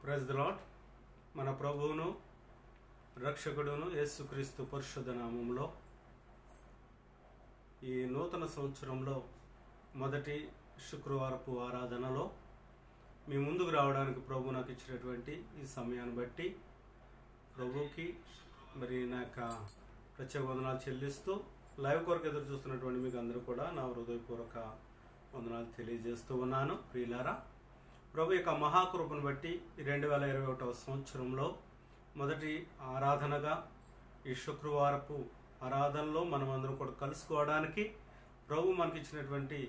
Praise the lord. మన ప్రభువును రక్షకుడును యేసుక్రీస్తు పరిశుద్ధ నామములో ఈ నూతన సంవత్సరంలో మొదటి శుక్రవారపు ఆరాధనలో మీ ముందుకు రావడానికి ప్రభు నాకు ఇచ్చినటువంటి ఈ సమయాన్ని బట్టి ప్రభువుకి మరి నా యొక్క ప్రత్యేక వందనాలు చెల్లిస్తూ లైవ్ కొరకు ఎదురు చూస్తున్నటువంటి మీకు అందరూ కూడా నా హృదయపూర్వక వందనాలు తెలియజేస్తూ ఉన్నాను. ప్రియులారా, ప్రభు యొక్క మహాకృపను బట్టి 2021వ సంవత్సరంలో మొదటి ఆరాధనగా ఈ శుక్రవారపు ఆరాధనలో మనం అందరం కూడా కలుసుకోవడానికి ప్రభు మనకి ఇచ్చినటువంటి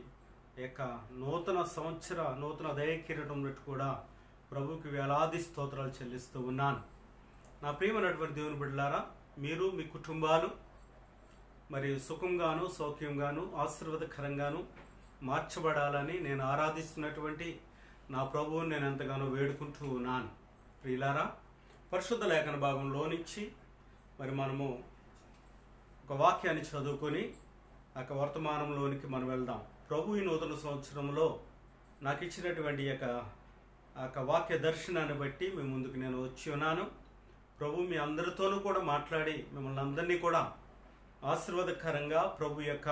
యొక్క నూతన సంవత్సర నూతన దయకిరటం బట్టి కూడా ప్రభుకి వేలాది స్తోత్రాలు చెల్లిస్తూ ఉన్నాను. నా ప్రియమైనటువంటి దేవుని బిడ్డలారా, మీరు మీ కుటుంబాలు మరి సుఖంగాను సౌఖ్యంగాను ఆశీర్వాదకరంగాను మార్చబడాలని నేను ఆరాధిస్తున్నటువంటి నా ప్రభువుని నేను ఎంతగానో వేడుకుంటూ ఉన్నాను. ప్రియులారా, పరిశుద్ధ లేఖన భాగంలో నుంచి మరి మనము ఒక వాక్యాన్ని చదువుకొని ఆ వర్తమానంలోనికి మనం వెళ్దాం. ప్రభు ఈ నూతన సంవత్సరంలో నాకు ఇచ్చినటువంటి యొక్క వాక్య దర్శనాన్ని బట్టి మీ ముందుకు నేను వచ్చి ఉన్నాను. ప్రభు మీ అందరితోనూ కూడా మాట్లాడి మిమ్మల్ని అందరినీ కూడా ఆశీర్వాదకరంగా ప్రభు యొక్క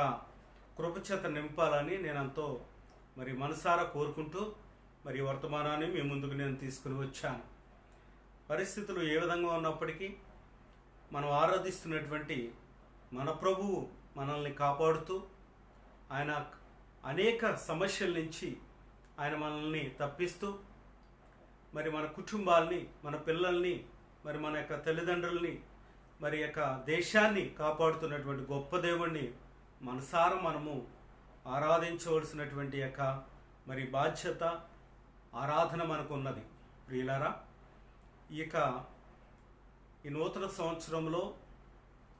కృపచేత నింపాలని నేను ఎంతో మరి మనసారా కోరుకుంటూ మరి వర్తమానాన్ని మీ ముందుకు నేను తీసుకుని వచ్చాను. పరిస్థితులు ఏ విధంగా ఉన్నప్పటికీ మనం ఆరాధిస్తున్నటువంటి మన ప్రభువు మనల్ని కాపాడుతూ ఆయన అనేక సమస్యల నుంచి ఆయన మనల్ని తప్పిస్తూ మరి మన కుటుంబాల్ని, మన పిల్లల్ని, మరి మన యొక్క తల్లిదండ్రుల్ని, మరి యొక్క దేశాన్ని కాపాడుతున్నటువంటి గొప్ప దేవుణ్ణి మనసారా మనము ఆరాధించవలసినటువంటి యొక్క మరి బాధ్యత, ఆరాధన మనకు ఉన్నది. ప్రియులారా, ఈ నూతన సంవత్సరంలో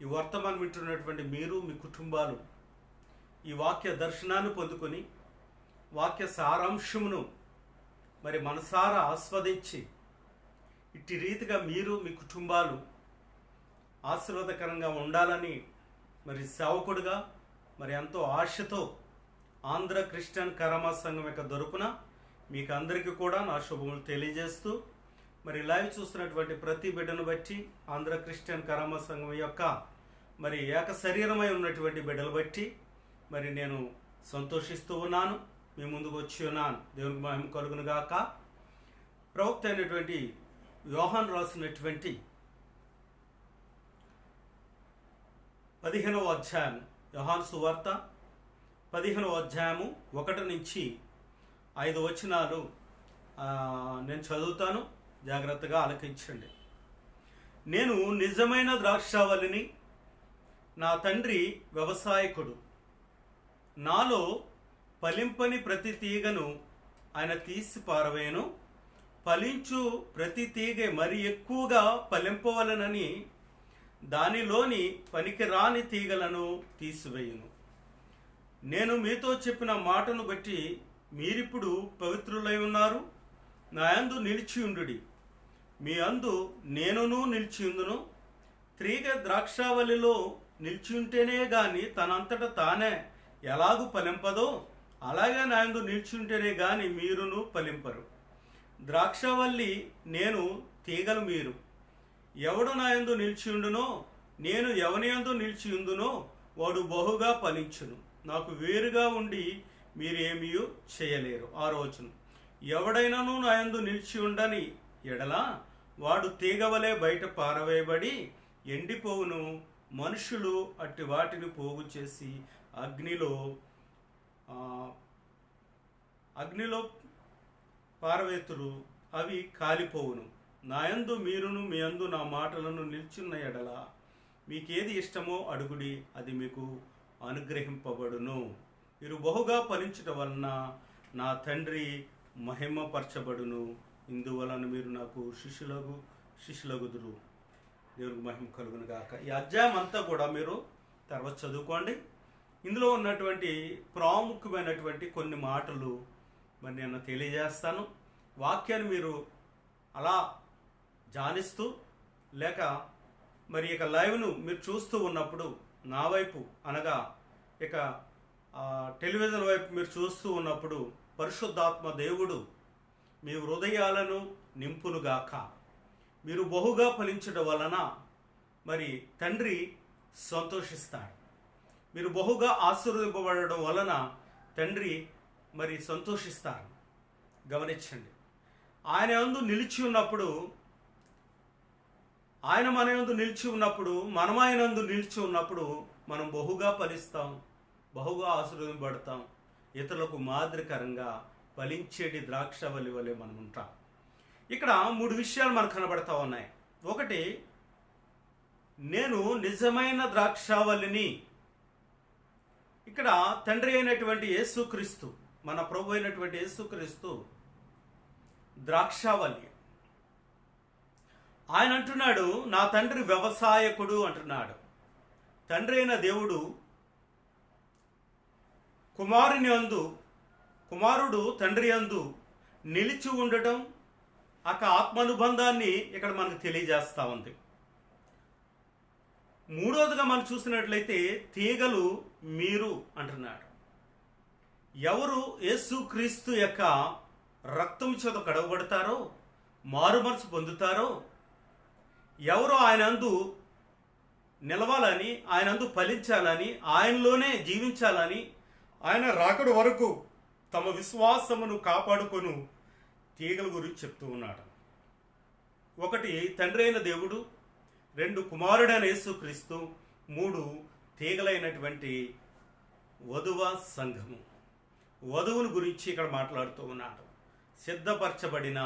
ఈ వర్తమానం వింటున్నటువంటి మీరు, మీ కుటుంబాలు ఈ వాక్య దర్శనాన్ని పొందుకొని వాక్య సారాంశమును మరి మనసారా ఆస్వాదించి ఇట్టి రీతిగా మీరు, మీ కుటుంబాలు ఆశీర్వాదకరంగా ఉండాలని మరి సేవకుడుగా మరి ఎంతో ఆశతో ఆంధ్ర క్రిస్టియన్ కరామా సంఘం యొక్క దొరుకున మీకు అందరికీ కూడా నా శుభములు తెలియజేస్తూ మరి లైవ్ చూస్తున్నటువంటి ప్రతి బిడ్డను బట్టి ఆంధ్ర క్రిస్టియన్ కరామా సంఘం యొక్క మరి ఏక శరీరమై ఉన్నటువంటి బిడ్డలు బట్టి మరి నేను సంతోషిస్తూ ఉన్నాను, మీ ముందుకు వచ్చి ఉన్నాను. దేవునికి మహిమ కలుగును గాక. ప్రవక్త అయినటువంటి యోహాను రాసినటువంటి 15వ అధ్యాయం, యోహాను సువార్త 15వ అధ్యాయము 1 నుంచి 5 వచనాలు నేను చదువుతాను, జాగ్రత్తగా ఆలకించండి. నేను నిజమైన ద్రాక్షావల్లిని, నా తండ్రి వ్యవసాయకుడు. నాలో ఫలింపని ప్రతి తీగను ఆయన తీసి పారవేయను, ఫలించు ప్రతి తీగ మరి ఎక్కువగా ఫలింపవలనని దానిలోని పనికిరాని తీగలను తీసివేయును. నేను మీతో చెప్పిన మాటను బట్టి మీరిప్పుడు పవిత్రులై ఉన్నారు. నా యందు నిలిచియుండుడి, మీ అందు నేనును నిలిచియుందును. తీగ ద్రాక్షావల్లిలో నిలిచియుంటేనే గాని తనంతట తానే ఎలాగూ ఫలింపదో అలాగే నా యందు నిలిచియుంటేనే గాని మీరును ఫలింపరు. ద్రాక్షావల్లి నేను, తీగలు మీరు. ఎవడు నా యందు నిలిచియుండునో, నేను ఎవని యందు నిలిచియుందునో వాడు బహుగా ఫలించును. నాకు వేరుగా ఉండి మీరేమీ చేయలేరు. 6వ వచనం, ఎవడైనాను నా యందు నిలిచి ఉండని ఎడల వాడు తీగవలే బయట పారవేయబడి ఎండిపోవును. మనుషులు అట్టి వాటిని పోగు చేసి అగ్నిలో పారవేతురు, అవి కాలిపోవును. నా యందు మీరును, మీ యందు నా మాటలను నిల్చున్న ఎడల మీకేది ఇష్టమో అడుగుడి, అది మీకు అనుగ్రహింపబడును. మీరు బహుగా ఫలించుట వలన నా తండ్రి మహిమపరచబడును. ఇందువలన మీరు నాకు శిష్యులగుదురు. దేవునికి మహిమ కలుగును గాక. ఈ అధ్యాయం అంతా కూడా మీరు తర్వాత చదువుకోండి. ఇందులో ఉన్నటువంటి ప్రాముఖ్యమైనటువంటి కొన్ని మాటలు మరి నేను తెలియజేస్తాను. వాక్యాన్ని మీరు అలా ధ్యానిస్తూ లేక మరి ఇక లైవ్ను మీరు చూస్తూ ఉన్నప్పుడు నా వైపు అనగా ఇక టెలివిజన్ వైపు మీరు చూస్తూ ఉన్నప్పుడు పరిశుద్ధాత్మ దేవుడు మీ హృదయాలను నింపునుగాక. మీరు బహుగా ఫలించడం వలన మరి తండ్రి సంతోషిస్తాడు. మీరు బహుగా ఆశీర్వదింపబడడం వలన తండ్రి మరి సంతోషిస్తారు. గమనించండి, ఆయన యందు నిలిచి ఉన్నప్పుడు, ఆయన మన యందు నిలిచి ఉన్నప్పుడు, మనం ఆయన యందు నిలిచి ఉన్నప్పుడు మనం బహుగా ఫలిస్తాం, బహుగా ఆశీర్వదింపబడతాం. ఇతరులకు మాదిరికరంగా ఫలించేటి ద్రాక్షవల్లి వలె మనం ఉంటాం. ఇక్కడ 3 విషయాలు మనకు కనబడతా ఉన్నాయి. ఒకటి, నేను నిజమైన ద్రాక్షావల్లిని. ఇక్కడ తండ్రి అయినటువంటి యేసుక్రీస్తు, మన ప్రభు అయినటువంటి యేసుక్రీస్తు ద్రాక్షావల్లి. ఆయన అంటున్నాడు, నా తండ్రి వ్యవసాయకుడు అంటున్నాడు. తండ్రి అయిన దేవుడు కుమారుడు తండ్రి యందు నిలిచి ఉండటం, ఆత్మానుబంధాన్ని ఇక్కడ మనకు తెలియజేస్తా ఉంది. మూడోదిగా మనం చూసినట్లయితే తీగలు మీరు అంటున్నాడు. ఎవరు యేసుక్రీస్తు యొక్క రక్తం చేత కడగబడతారో, మారు మనసు పొందుతారో, ఎవరు ఆయనందు నిలవాలని, ఆయనందు ఫలించాలని, ఆయనలోనే జీవించాలని, ఆయన రాకడ వరకు తమ విశ్వాసమును కాపాడుకొను తీగల గురించి చెప్తూ ఉన్నాడు. ఒకటి తండ్రి అయిన దేవుడు, 2 కుమారుడైన యేసుక్రీస్తు, 3 తీగలైనటువంటి వధువ సంఘము. వధువుని గురించి ఇక్కడ మాట్లాడుతూ ఉన్నాడు. సిద్ధపరచబడిన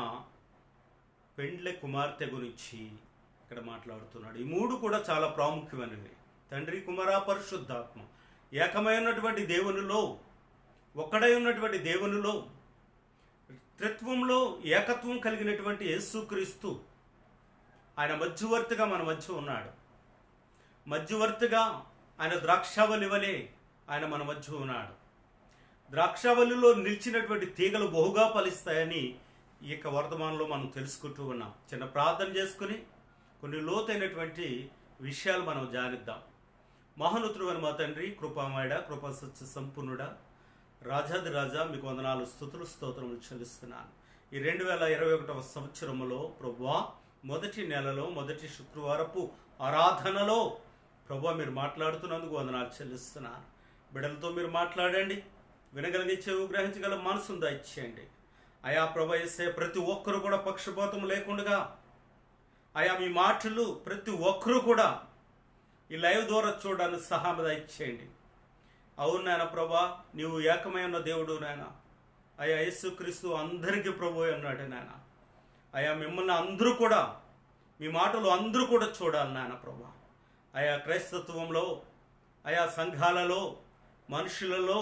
పెండ్లె కుమార్తె గురించి ఇక్కడ మాట్లాడుతున్నాడు. ఈ 3 కూడా చాలా ప్రాముఖ్యమైనవి. తండ్రి, కుమార, పరిశుద్ధాత్మ ఏకమైనటువంటి దేవునిలో, ఒక్కడై ఉన్నటువంటి దేవునిలో, త్రిత్వంలో ఏకత్వం కలిగినటువంటి యేసుక్రీస్తు ఆయన మధ్యవర్తిగా మన మధ్య ఉన్నాడు. మధ్యవర్తిగా ఆయన ద్రాక్షావల్లి వలె ఆయన మన మధ్య ఉన్నాడు. ద్రాక్షావల్లిలో నిలిచినటువంటి తీగలు బహుగా ఫలిస్తాయని ఈ యొక్క వర్తమానంలో మనం తెలుసుకుంటూ ఉన్నాం. చిన్న ప్రార్థన చేసుకుని కొన్ని లోతైనటువంటి విషయాలు మనం ధ్యానిద్దాం. మహోన్నతుడు మా తండ్రి, కృపామయుడ, కృపా సత్య సంపూర్ణుడా, రాజాది రాజా, మీకు వందనాలు, స్తుతులు, స్తోత్రములు చెల్లిస్తున్నాను. ఈ 2021వ సంవత్సరంలో ప్రభువా, మొదటి నెలలో మొదటి శుక్రవారపు ఆరాధనలో ప్రభువా మీరు మాట్లాడుతున్నందుకు వందనాలు చెల్లిస్తున్నాను. బిడ్డలతో మీరు మాట్లాడండి, వినగలిగే చెవు, గ్రహించగల మనసును దయచేయండి. అయా ప్రభు యేసే, ప్రతి ఒక్కరు కూడా పక్షపాతం లేకుండా అయా మీ మాటలు ప్రతి ఒక్కరూ కూడా ఈ లైవ్ ద్వారా చూడడానికి సహాయం దయచేయండి. అవును నాయన ప్రభా, నీవు ఏకమైన దేవుడు నాయన. అయా యేసుక్రీస్తు అందరికీ ప్రభు అన్నాడు నాయన. అయా మిమ్మల్ని అందరూ కూడా, మీ మాటలు అందరూ కూడా చూడాలి నాయన ప్రభా. అయా క్రైస్తత్వంలో, అయా సంఘాలలో, మనుషులలో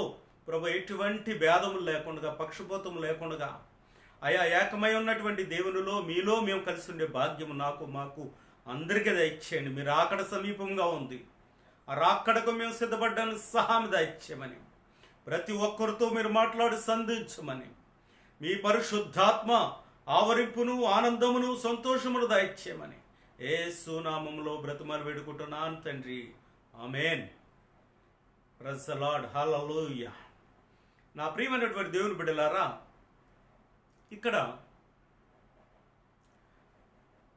ప్రభు ఎటువంటి భేదములు లేకుండా, పక్షపాతం లేకుండా అయా ఏకమై ఉన్నటువంటి దేవునిలో, మీలో మేము కలిసి ఉండే భాగ్యము నాకు, మాకు అందరికీ దయచేయండి. మీరు రాకడ సమీపంగా ఉంది. ఆ రాకడకు మేము సిద్ధపడ్డానికి సహాయం దయచేయమని, ప్రతి ఒక్కరితో మీరు మాట్లాడి సంధించమని, మీ పరిశుద్ధాత్మ ఆవరింపును, ఆనందమును, సంతోషమును దయచేయమని యేసు నామములో బ్రతిమాలు వేడుకుంటున్నాను తండ్రి. Amen. Praise the lord. Hallelujah. నా ప్రియమైనటువంటి దేవుని బిడ్డలారా, ఇక్కడ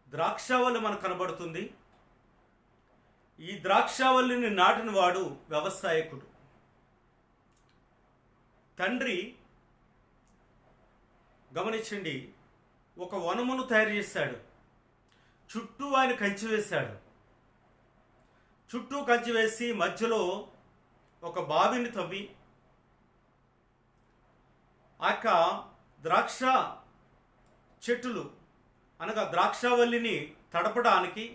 ద్రాక్షావల్లి మనకు కనబడుతుంది. ఈ ద్రాక్షావల్లిని నాటిన వాడు వ్యవసాయకుడు. తండ్రి గమనించండి, ఒక వనమును తయారు చేశాడు. చుట్టూ ఆయన కంచి వేశాడు. చుట్టూ కంచి వేసి మధ్యలో ఒక బావిని తవ్వి ఆ యొక్క ద్రాక్ష చెట్టులు అనగా ద్రాక్షావల్లిని తడపడానికి,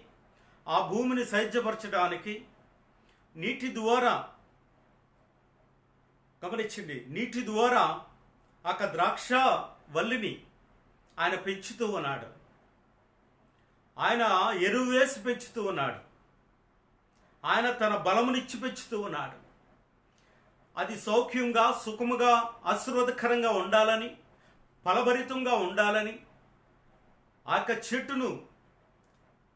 ఆ భూమిని సైజ్యపరచడానికి నీటి ద్వారా, గమనించండి, నీటి ద్వారా ఆ ద్రాక్ష వల్లిని ఆయన పెంచుతూ ఉన్నాడు. ఆయన ఎరువు వేసి పెంచుతూ ఉన్నాడు. ఆయన తన బలమునిచ్చి పెంచుతూ ఉన్నాడు. అది సౌఖ్యంగా, సుఖముగా, ఆశీర్వాదకరంగా ఉండాలని, ఫలభరితంగా ఉండాలని ఆ యొక్క చెట్టును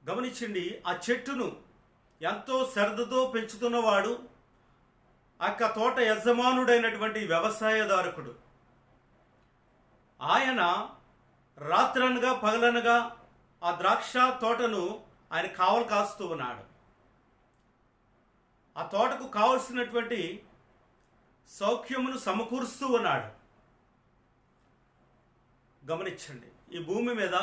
గమనించండి. ఆ చెట్టును ఎంతో శ్రద్ధతో పెంచుతున్నవాడు ఆ యొక్క తోట యజమానుడైనటువంటి వ్యవసాయదారకుడు. ఆయన రాత్రనగా పగలనగా ఆ ద్రాక్ష తోటను ఆయన కావలు కాస్తూ ఉన్నాడు. ఆ తోటకు కావలసినటువంటి సౌఖ్యమును సమకూరుస్తూ ఉన్నాడు. గమనించండి, ఈ భూమి మీద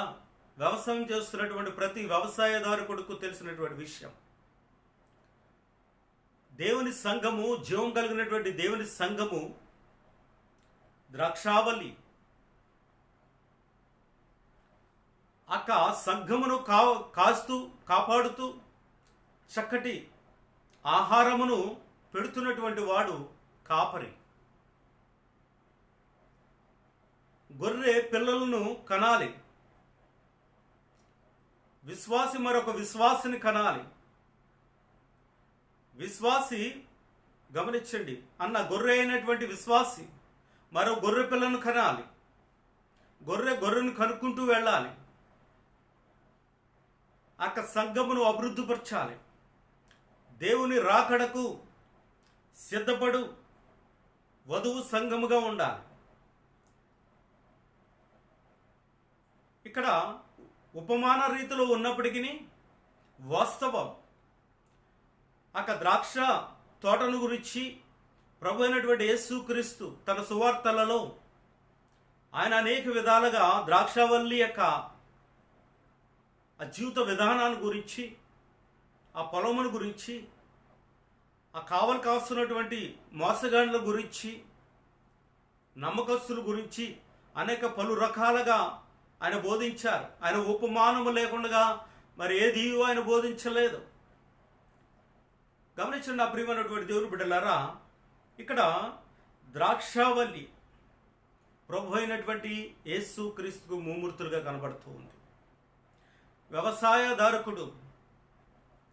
వ్యవసాయం చేస్తున్నటువంటి ప్రతి వ్యవసాయదారుకు తెలిసినటువంటి విషయం, దేవుని సంఘము, జీవం కలిగినటువంటి దేవుని సంఘము ద్రాక్షావల్లి. అక్క సంఘమును కాస్తూ కాపాడుతూ చక్కటి ఆహారమును పెడుతున్నటువంటి వాడు కాపరి. గొర్రె పిల్లలను కనాలి, విశ్వాసి మరొక విశ్వాసిని కనాలి. విశ్వాసి, గమనించండి, అన్న గొర్రె అయినటువంటి విశ్వాసి మరో గొర్రె పిల్లను కనాలి. గొర్రెను కనుక్కుంటూ వెళ్ళాలి. అక్క సంఘమును అభివృద్ధిపరచాలి. దేవుని రాకడకు సిద్ధపడు వధువు సంఘముగా ఉండాలి. ఇక్కడ ఉపమాన రీతిలో ఉన్నప్పటికీ వాస్తవం, అక్క ద్రాక్ష తోటను గురించి ప్రభు అయినటువంటి యేసుక్రీస్తు తన సువార్తలలో ఆయన అనేక విధాలుగా ద్రాక్షావల్లి యొక్క ఆ జీవిత విధానాన్ని గురించి, ఆ పొలమును గురించి, ఆ కావలు కాస్తున్నటువంటి మోసగాండ్ల గురించి, నమ్మకస్తుల గురించి అనేక పలు రకాలుగా ఆయన బోధించారు. ఆయన ఉపమానము లేకుండా మరి ఏది ఆయన బోధించలేదు. గమనించండి నా ప్రియమైనటువంటి దేవుని బిడ్డలారా, ఇక్కడ ద్రాక్షావల్లి ప్రభు అయినటువంటి యేసుక్రీస్తుకు మూమూర్తులుగా కనబడుతూ ఉంది. వ్యవసాయదారకుడు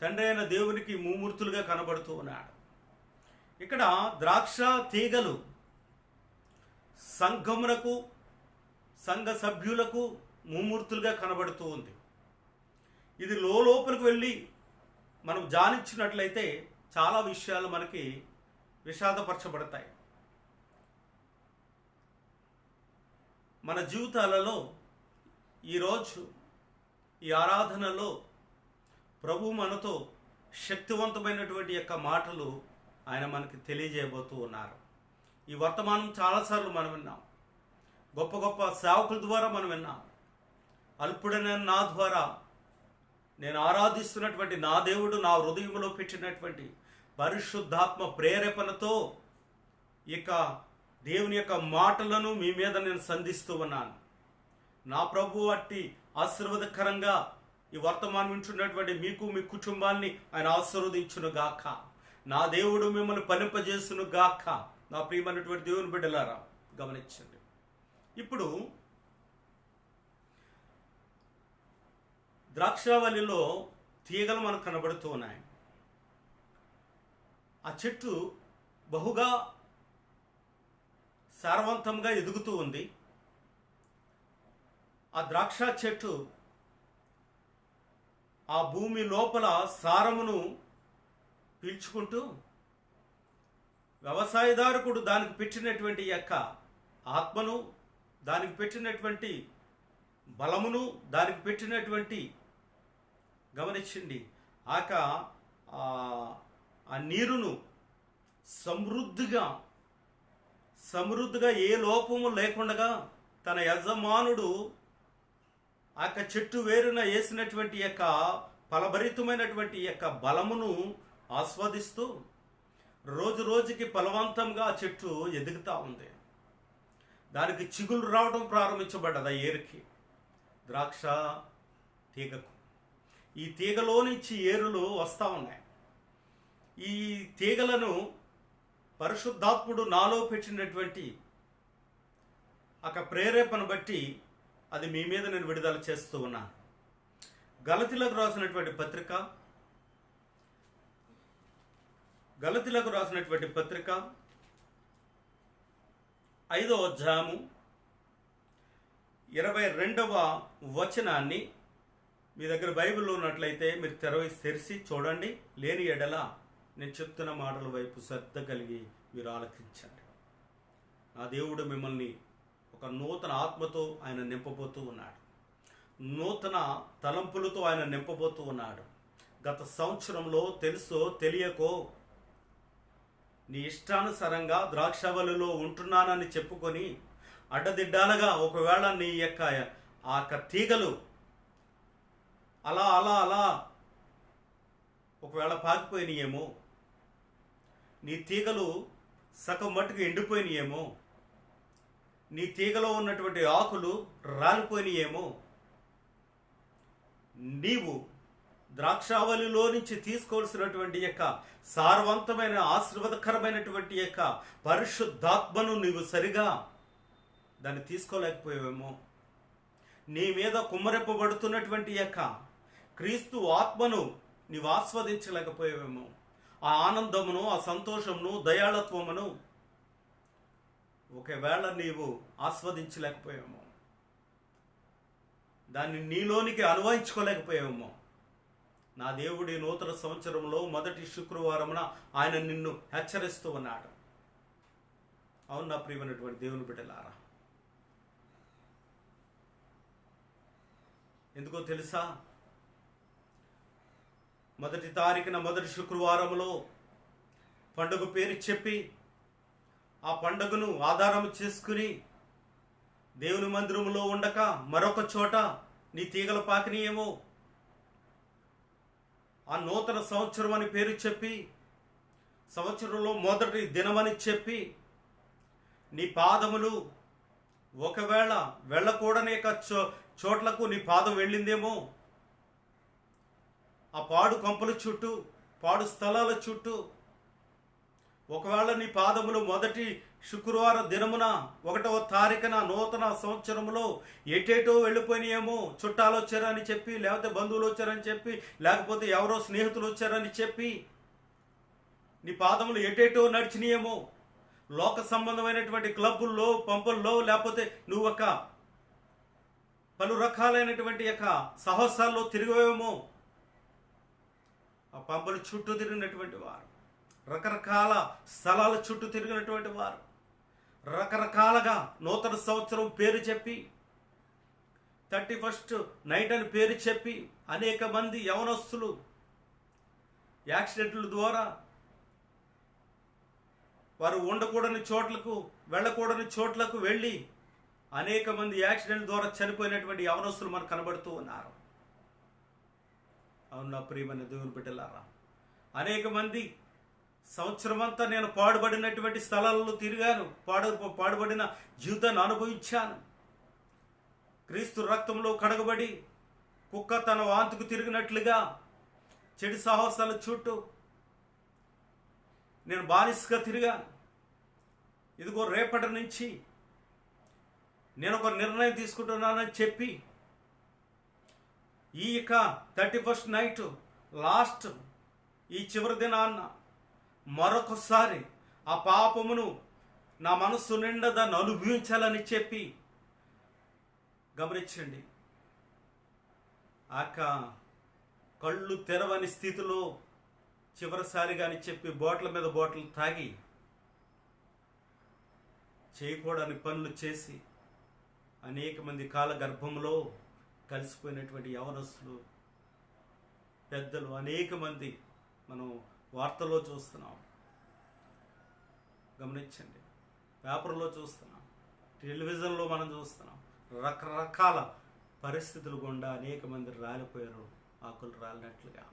తండ్రి అయిన దేవునికి మూమూర్తులుగా కనబడుతూ ఉన్నాడు. ఇక్కడ ద్రాక్ష తీగలు సంఘమునకు, సంఘ సభ్యులకు మూమూర్తులుగా కనబడుతూ ఉంది. ఇది లోపలికి వెళ్ళి మనం ధ్యానించినట్లయితే చాలా విషయాలు మనకి విషాదపరచబడతాయి. మన జీవితాలలో ఈరోజు ఈ ఆరాధనలో ప్రభు మనతో శక్తివంతమైనటువంటి యొక్క మాటలు ఆయన మనకి తెలియజేయబోతూ ఉన్నారు. ఈ వర్తమానం చాలాసార్లు మనం విన్నాం. గొప్ప గొప్ప సేవకుల ద్వారా మనం విన్నాం. అల్పుడైన నా ద్వారా నేను ఆరాధిస్తున్నటువంటి నా దేవుడు నా హృదయంలో పెట్టినటువంటి పరిశుద్ధాత్మ ప్రేరేపణతో ఇక దేవుని యొక్క మాటలను మీ మీద నేను సంధిస్తూ ఉన్నాను. నా ప్రభు అట్టి ఆశీర్వాదకరంగా ఈ వర్తమానం వింటున్నటువంటి మీకు, మీ కుటుంబాన్ని ఆయన ఆశీర్వదించును గాక. నా దేవుడు మిమ్మల్ని ఫలింపజేసును గాక. నా ప్రియమైనటువంటి దేవుని బిడ్డలారా, గమనించండి. ఇప్పుడు ద్రాక్షావల్లిలో తీగలు మనకు కనబడుతూ ఉన్నాయి. ఆ చెట్టు బహుగా సారవంతంగా ఎదుగుతూ ఉంది. ఆ ద్రాక్ష చెట్టు ఆ భూమి లోపల సారమును పీల్చుకుంటూ, వ్యవసాయదారకుడు దానికి పెట్టినటువంటి యొక్క ఆత్మను, దానికి పెట్టినటువంటి బలమును, దానికి పెట్టినటువంటి, గమనించండి, ఆ నీరును సమృద్ధిగా ఏ లోపము లేకుండా తన యజమానుడు ఆ చెట్టు వేరున వేసినటువంటి యొక్క ఫలభరితమైనటువంటి యొక్క బలమును ఆస్వాదిస్తూ రోజు రోజుకి ఫలవంతంగా ఆ చెట్టు ఎదుగుతూ ఉంది. దానికి చిగులు రావడం ప్రారంభించబడ్డది. ఆ ఏరుకి, ద్రాక్ష తీగకు, ఈ తీగలో నుంచి ఏరులు వస్తూ ఉన్నాయి. ఈ తీగలను పరిశుద్ధాత్ముడు నాలో పెట్టినటువంటి ఒక ప్రేరేపణ బట్టి అది మీ మీద నేను విడుదల చేస్తూ ఉన్నాను. గలతీలకు రాసినటువంటి పత్రిక 5వ అధ్యాయము 22వ వచనాన్ని మీ దగ్గర బైబిల్లో ఉన్నట్లయితే మీరు తెరిచి చూడండి. లేని ఎడల నేను చెప్తున్న మాటల వైపు శ్రద్ధ కలిగి మీరు ఆలకించండి. నా దేవుడు మిమ్మల్ని ఒక నూతన ఆత్మతో ఆయన నింపబోతూ ఉన్నాడు. నూతన తలంపులతో ఆయన నింపబోతూ ఉన్నాడు. గత సంవత్సరంలో తెలుసో తెలియకో నీ ఇష్టానుసారంగా ద్రాక్షవల్లిలో ఉంటున్నానని చెప్పుకొని అడ్డదిడ్డాలుగా ఒకవేళ నీ యొక్క తీగలు అలా అలా అలా ఒకవేళ పాకిపోయినాయేమో, నీ తీగలు సగం మట్టుకు ఎండిపోయినాయేమో, నీ తీగలో ఉన్నటువంటి ఆకులు రాలిపోయినాయేమో, నీవు ద్రాక్షావళిలో నుంచి తీసుకోవాల్సినటువంటి యొక్క సారవంతమైన ఆశీర్వాదకరమైనటువంటి యొక్క పరిశుద్ధాత్మను నీవు సరిగా దాన్ని తీసుకోలేకపోయావేమో, నీ మీద కుమ్మరింపబడుతున్నటువంటి యొక్క క్రీస్తు ఆత్మను నీవు ఆస్వాదించలేకపోయావేమో, ఆ ఆనందమును, ఆ సంతోషమును, దయాళత్వమును ఒకవేళ నీవు ఆస్వాదించలేకపోయావేమో, దాన్ని నీలోనికి అనుభవించుకోలేకపోయావేమో, నా దేవుడి నూతన సంవత్సరంలో మొదటి శుక్రవారమున ఆయన నిన్ను హెచ్చరిస్తూ ఉన్నాడు. అవును నా ప్రియమైనటువంటి దేవుని బిడ్డలారా, ఎందుకో తెలుసా? మొదటి తారీఖున మొదటి శుక్రవారంలో పండుగ పేరు చెప్పి ఆ పండుగను ఆధారం చేసుకుని దేవుని మందిరంలో ఉండక మరొక చోట నీ తీగల పాకినయేమో, ఆ నూతన సంవత్సరం అని పేరు చెప్పి సంవత్సరంలో మొదటి దినమని చెప్పి నీ పాదములు ఒకవేళ వెళ్ళకూడని చోట్లకు నీ పాదం వెళ్ళిందేమో, ఆ పాడు కంపల చుట్టూ, పాడు స్థలాల చుట్టూ ఒకవేళ నీ పాదములు మొదటి శుక్రవార దినమున 1వ తారీఖున నూతన సంవత్సరంలో ఎటేటో వెళ్ళిపోయినాయేమో, చుట్టాలు వచ్చారని చెప్పి, లేకపోతే బంధువులు వచ్చారని చెప్పి, లేకపోతే ఎవరో స్నేహితులు వచ్చారని చెప్పి నీ పాదములు ఎటేటో నడిచినాయేమో, లోక సంబంధమైనటువంటి క్లబ్బుల్లో, పంపుల్లో, లేకపోతే నువ్వు ఒక పలు రకాలైనటువంటి యొక్క సాహసాల్లో తిరిగేమో. ఆ పంపుల చుట్టూ తిరిగినటువంటి వారు, రకరకాల స్థలాల చుట్టూ తిరిగినటువంటి వారు, రకరకాలుగా నూతన సంవత్సరం పేరు చెప్పి 31st నైట్ అని పేరు చెప్పి అనేక మంది యవనస్తులు యాక్సిడెంట్ల ద్వారా వారు ఉండకూడని చోట్లకు, వెళ్ళకూడని చోట్లకు వెళ్ళి అనేక మంది యాక్సిడెంట్ ద్వారా చనిపోయినటువంటి యవనస్తులు మనకు కనబడుతూ ఉన్నారు. అవును నా ప్రియమైన దేవుని బిడ్డలారా, అనేక మంది సంవత్సరం అంతా నేను పాడుబడినటువంటి స్థలాల్లో తిరిగాను, పాడుబడిన జీవితాన్ని అనుభవించాను. క్రీస్తు రక్తంలో కడగబడి కుక్క తన వాంతుకు తిరిగినట్లుగా చెడు సాహసాల చుట్టూ నేను బానిసగా తిరిగాను. ఇదిగో రేపటి నుంచి నేను ఒక నిర్ణయం తీసుకుంటున్నానని చెప్పి ఈ 31st నైట్ లాస్ట్ ఈ చివరి దినాన్న మరొకసారి ఆ పాపమును నా మనస్సు నిండా దాన్ని అనుభవించాలని చెప్పి గమనించండి. కళ్ళు తెరవని స్థితిలో చివరిసారిగా అని చెప్పి బాటిల్ మీద బాటిల్ తాగి చేయకూడని పనులు చేసి అనేక మంది కాల గర్భంలో కలిసిపోయినటువంటి యవనస్తులు, పెద్దలు అనేక మంది మనం వార్తల్లో చూస్తున్నాం, గమనించండి. పేపర్లో చూస్తున్నాం, టెలివిజన్లో మనం చూస్తున్నాం. రకరకాల పరిస్థితులు గుండా అనేక మంది రాలిపోయారు, ఆకులు రాలినట్లుగా.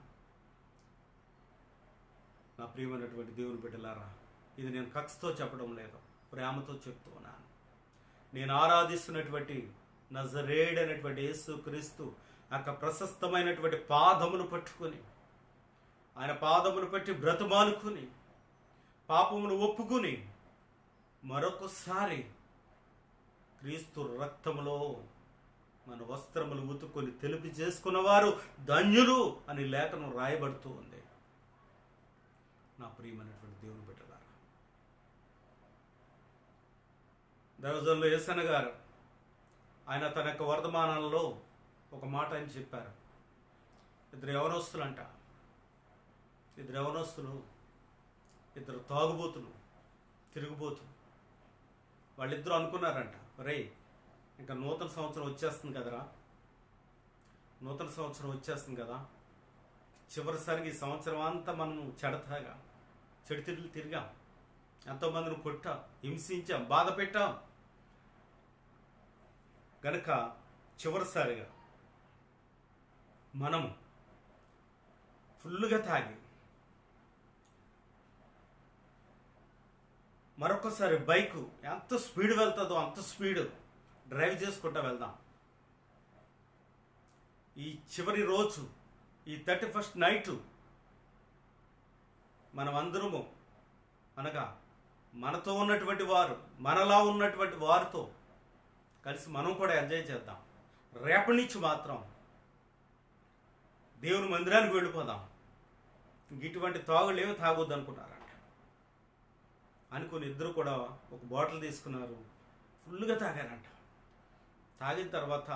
నా ప్రియమైనటువంటి దేవుని బిడ్డలారా, ఇది నేను కక్షతో చెప్పడం లేదు, ప్రేమతో చెప్తూ ఉన్నాను. నేను ఆరాధిస్తున్నటువంటి నజరేయుడైనటువంటి యేసు క్రీస్తు యొక్క ప్రశస్తమైనటువంటి పాదమును పట్టుకుని, ఆయన పాదమును పట్టి బ్రతమాలుకుని, పాపమును ఒప్పుకుని మరొకసారి క్రీస్తు రక్తములో మన వస్త్రములు ఉతుకొని తెలుపు చేసుకున్నవారు ధన్యులు అని లేఖనం రాయబడుతూ ఉంది. నా ప్రియమైనటువంటి దేవుని బిడ్డలారా, దైవజనులు యేసన్న గారు ఆయన తన యొక్క వర్తమానాల్లో ఒక మాట అని చెప్పారు. ఇద్దరు యవనస్తులంట, ఇద్దరు తాగుబోతులు, తిరుగుబోతులు. వాళ్ళిద్దరూ అనుకున్నారంట, రే ఇంకా నూతన సంవత్సరం వచ్చేస్తుంది కదరా, నూతన సంవత్సరం వచ్చేస్తుంది కదా, చివరిసారికి ఈ సంవత్సరం అంతా మనం చెడు తిరిగాం, ఎంతోమందిని కొట్టాం, హింసించాం, బాధ పెట్టాం. కనుక చివరిసారిగా మనం ఫుల్గా తాగి మరొకసారి బైకు ఎంత స్పీడ్ వెళ్తుందో అంత స్పీడ్ డ్రైవ్ చేసుకుంటూ వెళ్దాం. ఈ చివరి రోజు, ఈ 31st నైటు మనమందరము అనగా మనతో ఉన్నటువంటి వారు, మనలా ఉన్నటువంటి వారితో కలిసి మనం కూడా ఎంజాయ్ చేద్దాం. రేపటి నుంచి మాత్రం దేవుని మందిరానికి వెళ్ళిపోదాం. ఇటువంటి తాగులు ఏమి తాగొద్దు అనుకున్నారంట. అనుకుని ఇద్దరు కూడా ఒక బాటిల్ తీసుకున్నారు, ఫుల్గా తాగారంట. తాగిన తర్వాత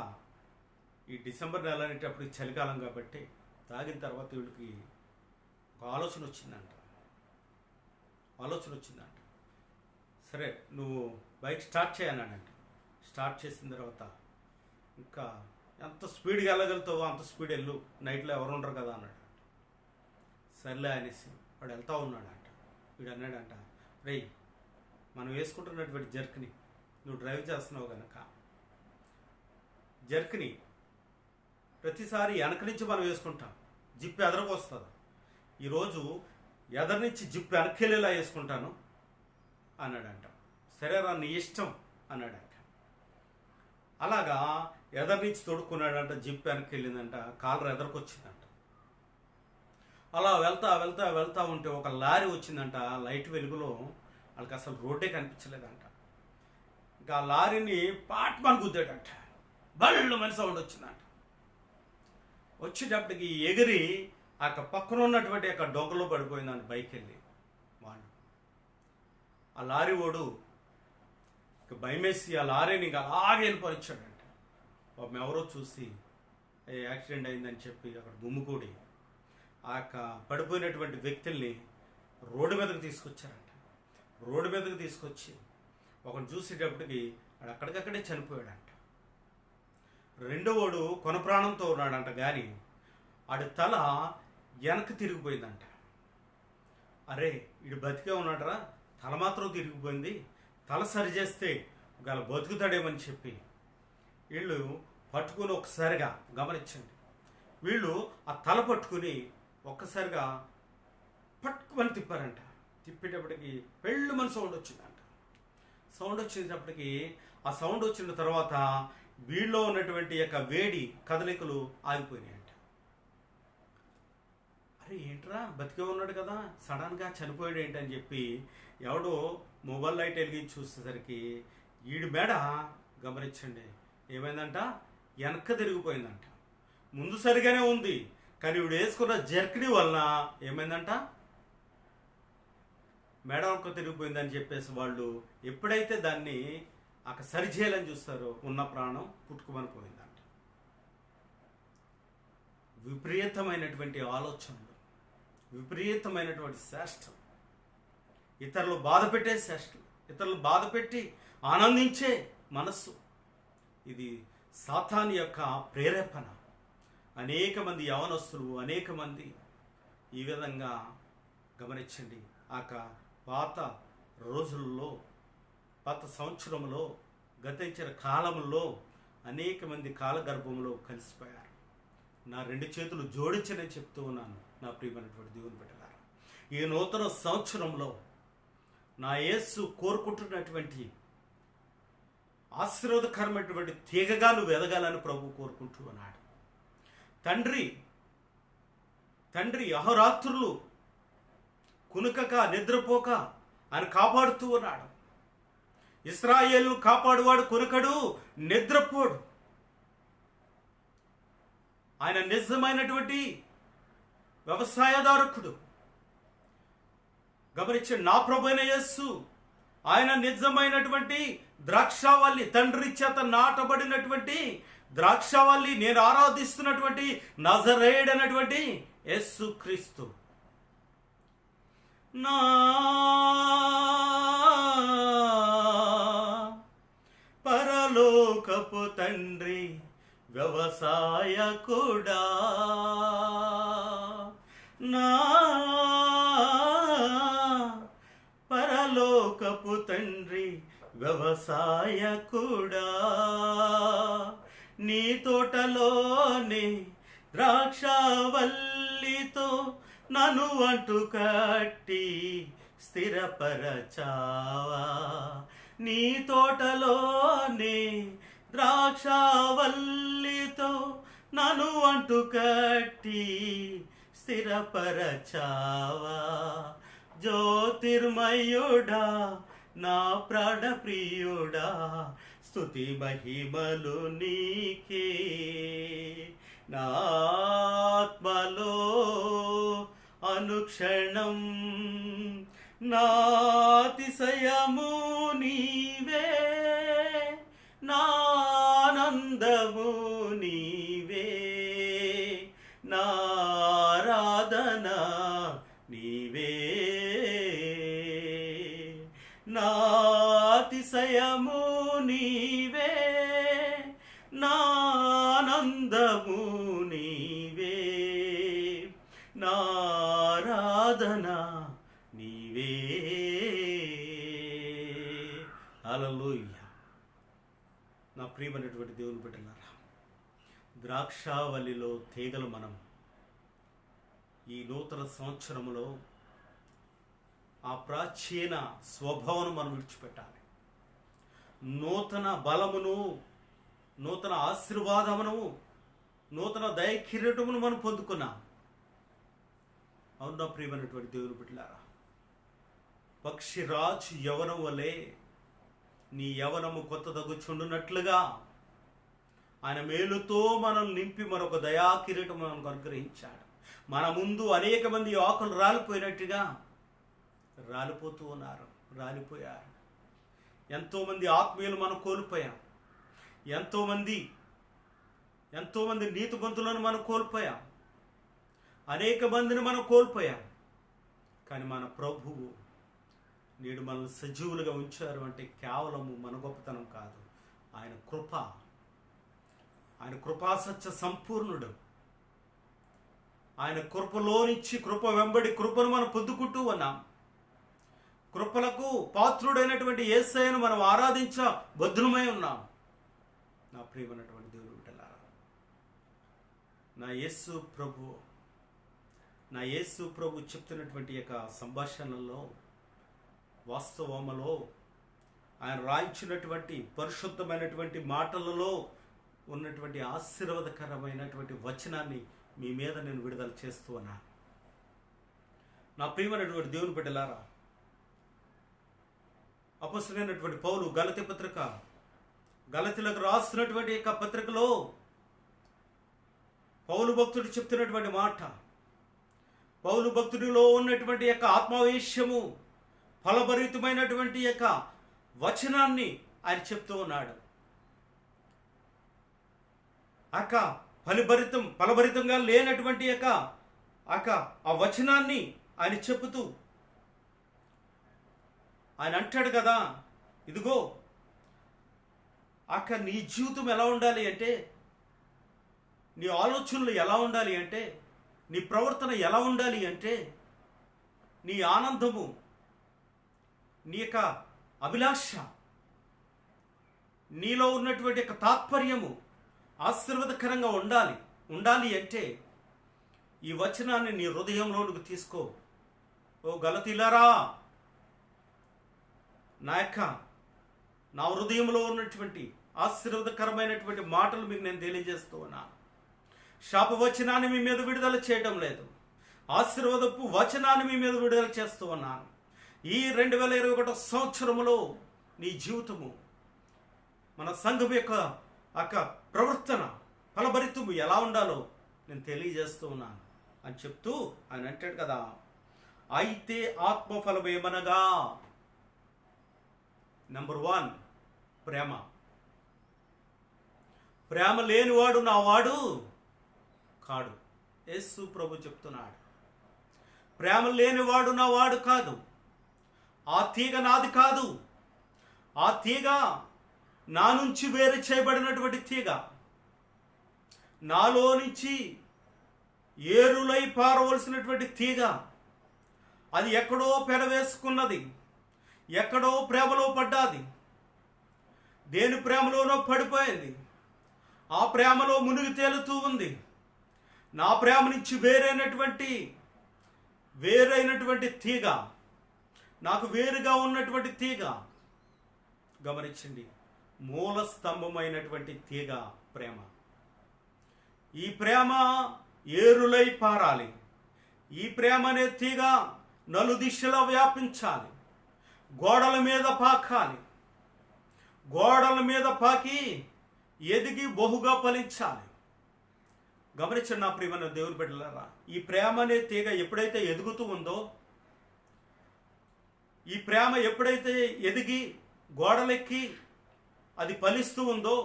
ఈ డిసెంబర్ నెల అనేటప్పుడు చలికాలం కాబట్టి తాగిన తర్వాత వీళ్ళకి ఒక ఆలోచన వచ్చిందంట. సరే నువ్వు బైక్ స్టార్ట్ చేయన్నాడంట. స్టార్ట్ చేసిన తర్వాత ఇంకా ఎంత స్పీడ్గా వెళ్ళగలుగుతావో అంత స్పీడ్ వెళ్ళు, నైట్లో ఎవరు ఉండరు కదా అన్నాడు. సర్లే అనేసి వాడు వెళ్తూ ఉన్నాడంట. వీడు అన్నాడంట, రేయ్ మనం వేసుకుంటున్నటువంటి జర్క్ని నువ్వు డ్రైవ్ చేస్తున్నావు కనుక జర్క్ని ప్రతిసారి వెనక నుంచి మనం వేసుకుంటాం, జిప్ ఎదరకు వస్తుంది. ఈరోజు ఎదరి నుంచి జిప్ వెనక్కి వెళ్ళేలా వేసుకుంటాను అన్నాడంట. సరేరా నీ ఇష్టం అన్నాడంట. అలాగా ఎదరి నుంచి తొడుక్కున్నాడంట. జిప్ వెనక్కి వెళ్ళిందంట, కాలర్ ఎదరికి వచ్చిందంట. అలా వెళ్తా ఉంటే ఒక లారీ వచ్చిందంట. లైట్ వెలుగులో వాళ్ళకి అసలు రోడ్డే కనిపించలేదంట. ఇంకా ఆ లారీని పాట్మని గుద్దాడంట. బళ్ళు మనిషి సౌండ్ వచ్చిందంట. వచ్చేటప్పటికి ఎగిరి ఆ పక్కన ఉన్నటువంటి ఆ డొంకలో పడిపోయిందంట. బైక్ వెళ్ళి వాళ్ళు ఆ లారీ ఓడు భయమేసి ఆ లారీని ఇంకా అలాగే వెళ్ళిపోయిచ్చాడంట. పాపం ఎవరో చూసి యాక్సిడెంట్ అయిందని చెప్పి అక్కడ గుమ్ముకూడి ఆ పడిపోయినటువంటి వ్యక్తుల్ని రోడ్డు మీదకి తీసుకొచ్చారంట. రోడ్డు మీదకి తీసుకొచ్చి ఒకటి చూసేటప్పటికి వాడు అక్కడికక్కడే చనిపోయాడంట. రెండో వాడు కొన ప్రాణంతో ఉన్నాడంట. కానీ ఆడి తల వెనక్కి తిరిగిపోయిందంట. అరే వీడు బతికే ఉన్నాడరా, తల మాత్రం తిరిగిపోయింది, తల సరి చేస్తే గల బతుకుతాడేమని చెప్పి వీళ్ళు పట్టుకుని ఒక్కసారిగా గమనించండి. వీళ్ళు ఆ తల పట్టుకుని ఒక్కసారిగా పట్టుకుని తిప్పారంట. తిప్పేటప్పటికి పెళ్ళుమని సౌండ్ వచ్చిందంట. సౌండ్ వచ్చేటప్పటికి ఆ సౌండ్ వచ్చిన తర్వాత వీళ్ళలో ఉన్నటువంటి యొక్క వేడి కదలికలు ఆగిపోయినాయంట. అరే ఏంట్రా బతికే ఉన్నాడు కదా, సడన్గా చనిపోయాడు ఏంటని చెప్పి ఎవడో మొబైల్ లైట్ వెలిగించి చూసేసరికి వీడి మేడ గమనించండి ఏమైందంట, వెనక్కి తిరిగిపోయిందంట. ముందు సరిగానే ఉంది కానీ వీడు వేసుకున్న జర్కిని వలన ఏమైందంట, మేడ వెనక్కి తిరిగిపోయిందని చెప్పేసి వాళ్ళు ఎప్పుడైతే దాన్ని అక్కడ సరిచేయాలని చూస్తారో ఉన్న ప్రాణం పుట్టుకుమని పోయిందంట. విపరీతమైనటువంటి ఆలోచనలు, విపరీతమైనటువంటి శాస్త్రం, ఇతరులు బాధ పెట్టే శాస్త్రం, ఇతరులు బాధ పెట్టి ఆనందించే మనస్సు, ఇది సాతాను యొక్క ప్రేరేపణ. అనేక మంది యవనస్తులు, అనేక మంది ఈ విధంగా గమనించండి. పాత రోజుల్లో, పాత సంవత్సరంలో, గతించిన కాలంలో అనేక మంది కాలగర్భంలో కలిసిపోయారు. నా రెండు చేతులు జోడించని చెప్తూ ఉన్నాను నా ప్రియమైనటువంటి దేవుని బిడ్డలారా. ఈ నూతన సంవత్సరంలో నా యేసు కోరుకుంటున్నటువంటి ఆశీర్వాదకరమైనటువంటి తీగగా నువ్వు ఎదగాలని ప్రభు కోరుకుంటూ ఉన్నాడు. తండ్రి అహోరాత్రులు కునుకక నిద్రపోక ఆయన కాపాడుతూ ఉన్నాడు. ఇశ్రాయేలు కాపాడువాడు కునుకడు, నిద్రపోడు. ఆయన నిజమైనటువంటి వ్యవసాయదారకుడు. గమనించండి, నా ప్రభువైన యేసు ఆయన నిజమైనటువంటి ద్రాక్షావల్లి, తండ్రి చేత నాటబడినటువంటి ద్రాక్షావల్లి. నేను ఆరాధిస్తున్నటువంటి నజరేయుడైనటువంటి యేసు క్రీస్తు. నా పర తండ్రి వ్యవసాయకుడా, నా పరలోకపు తండ్రి వ్యవసాయకుడా, నీ తోటలోనే ద్రాక్షవల్లితో నన్ను అంటు కట్టి స్థిరపరచావా, నీ తోటలోనే ద్రాక్షవల్లితో నన్ను అంటు కట్టి స్థిరపరచావా, జ్యోతిర్మయుడా నా ప్రాణప్రియుడా, స్తుతి మహిమలు నీకే, నా ఆత్మలో అనుక్షణం నాతిశయము నీవే, నానందము నీవే, నారాధన నీవే, నాతిశయము నీవే, నానందము నీవే, నారాధన నీవే. హల్లెలూయా. నా ప్రియమైనటువంటి దేవుని బిడ్డలారా, ద్రాక్షావల్లిలో తీగలు మనం ఈ నూతన సంవత్సరంలో ఆ ప్రాచీన స్వభావం మనం విడిచిపెట్టాలి. నూతన బలమును, నూతన ఆశీర్వాదమును, నూతన దయకిరీటమును మనం పొందుకున్నాం. అవునా ప్రియమైనటువంటి దేవుని బిడ్డలారా, పక్షిరాజు యవనం వలె నీ యవనము కొత్త తగ్గుచుండునట్లుగా ఆయన మేలుతో మనం నింపి మరొక దయా కిరీటం మనకు అనుగ్రహించాడు. మన ముందు అనేక మంది ఆకులు రాలిపోయినట్టుగా రాలిపోతూ ఉన్నారు, రాలిపోయారు. ఎంతోమంది ఆత్మీయులు మనం కోల్పోయాం, ఎంతోమంది నీతిమంతులను మనం కోల్పోయాం, అనేక మందిని మనం కోల్పోయాం. కానీ మన ప్రభువు నేడు మనల్ని సజీవులుగా ఉంచారు అంటే కేవలము మన గొప్పతనం కాదు, ఆయన కృప. ఆయన కృపాసత్య సంపూర్ణుడు. ఆయన కృపలోనిచ్చి కృప వెంబడి కృపను మనం పొందుకుంటూ ఉన్నాం. కృపలకు పాత్రుడైనటువంటి యేసయ్యను మనం ఆరాధించ బద్ధులమై ఉన్నాం. నా ప్రియమైనటువంటి దేవుని బిడ్డలారా, నా యేసు ప్రభు చెప్తున్నటువంటి యొక్క సంభాషణలో, వాస్తవములో ఆయన రాయించినటువంటి పరిశుద్ధమైనటువంటి మాటలలో ఉన్నటువంటి ఆశీర్వాదకరమైనటువంటి వచనాన్ని మీ మీద నేను విడుదల చేస్తూ ఉన్నాను. నా ప్రియమైనటువంటి దేవుని బిడ్డలారా, అపొస్తలుడైనటువంటి పౌలు గలతీలకు రాస్తున్నటువంటి యొక్క పత్రికలో పౌలు భక్తుడు చెప్తున్నటువంటి మాట, పౌలు భక్తుడిలో ఉన్నటువంటి యొక్క ఆత్మావేశము, ఫలభరితమైనటువంటి యొక్క వచనాన్ని ఆయన చెప్తూ ఉన్నాడు. ఫలభరితంగా లేనటువంటి యొక్క ఆ వచనాన్ని ఆయన చెబుతూ ఆయన అంటాడు కదా, ఇదిగో నీ జీవితం ఎలా ఉండాలి అంటే, నీ ఆలోచనలు ఎలా ఉండాలి అంటే, నీ ప్రవర్తన ఎలా ఉండాలి అంటే, నీ ఆనందము, నీ యొక్క అభిలాష, నీలో ఉన్నటువంటి యొక్క తాత్పర్యము ఆశీర్వాదకరంగా ఉండాలి అంటే ఈ వచనాన్ని నీ హృదయంలోనికి తీసుకో. ఓ గలతీలారా, నా హృదయంలో ఉన్నటువంటి ఆశీర్వాదకరమైనటువంటి మాటలు మీకు నేను తెలియజేస్తూ ఉన్నాను. శాపవచనాన్ని మీ మీద విడుదల చేయడం లేదు, ఆశీర్వాదపు వచనాన్ని మీ మీద విడుదల చేస్తూ ఉన్నాను. ఈ 2021 సంవత్సరములో నీ జీవితము, మన సంఘం యొక్క ప్రవర్తన, ఫలభరితము ఎలా ఉండాలో నేను తెలియజేస్తూ ఉన్నాను అని చెప్తూ ఆయన అంటాడు కదా, అయితే ఆత్మఫలం ఏమనగా, నెంబర్ 1 ప్రేమ లేనివాడు నా వాడు కాడు. యేసు ప్రభు చెప్తున్నాడు, ప్రేమ లేనివాడు నా వాడు కాదు. ఆ తీగ నాది కాదు, ఆ తీగ నా నుంచి వేరు చేయబడినటువంటి తీగ, నాలో నుంచి ఏరులై పారవలసినటువంటి తీగ, అది ఎక్కడో పెనవేసుకున్నది, ఎక్కడో ప్రేమలో పడ్డాది, దేని ప్రేమలోనో పడిపోయింది, ఆ ప్రేమలో మునిగి తేలుతూ ఉంది. నా ప్రేమ నుంచి వేరైనటువంటి తీగ, నాకు వేరుగా ఉన్నటువంటి తీగ, గమనించండి, మూల స్తంభమైనటువంటి తీగ ప్రేమ. ఈ ప్రేమ ఏరులై పారాలి. ఈ ప్రేమ అనే తీగ నలుదిశలా వ్యాపించాలి, గోడల మీద పాకాలి, గోడల మీద పాకి ఎదిగి బహుగా ఫలించాలి. గమనించండి నా ప్రియమైన దేవుని బిడ్డలారా, ఈ ప్రేమ అనే తీగ ఎప్పుడైతే ఎదుగుతూ ఉందో, ఈ ప్రేమ ఎప్పుడైతే ఎదిగి గోడలెక్కి అది ఫలిస్తూ ఉందో,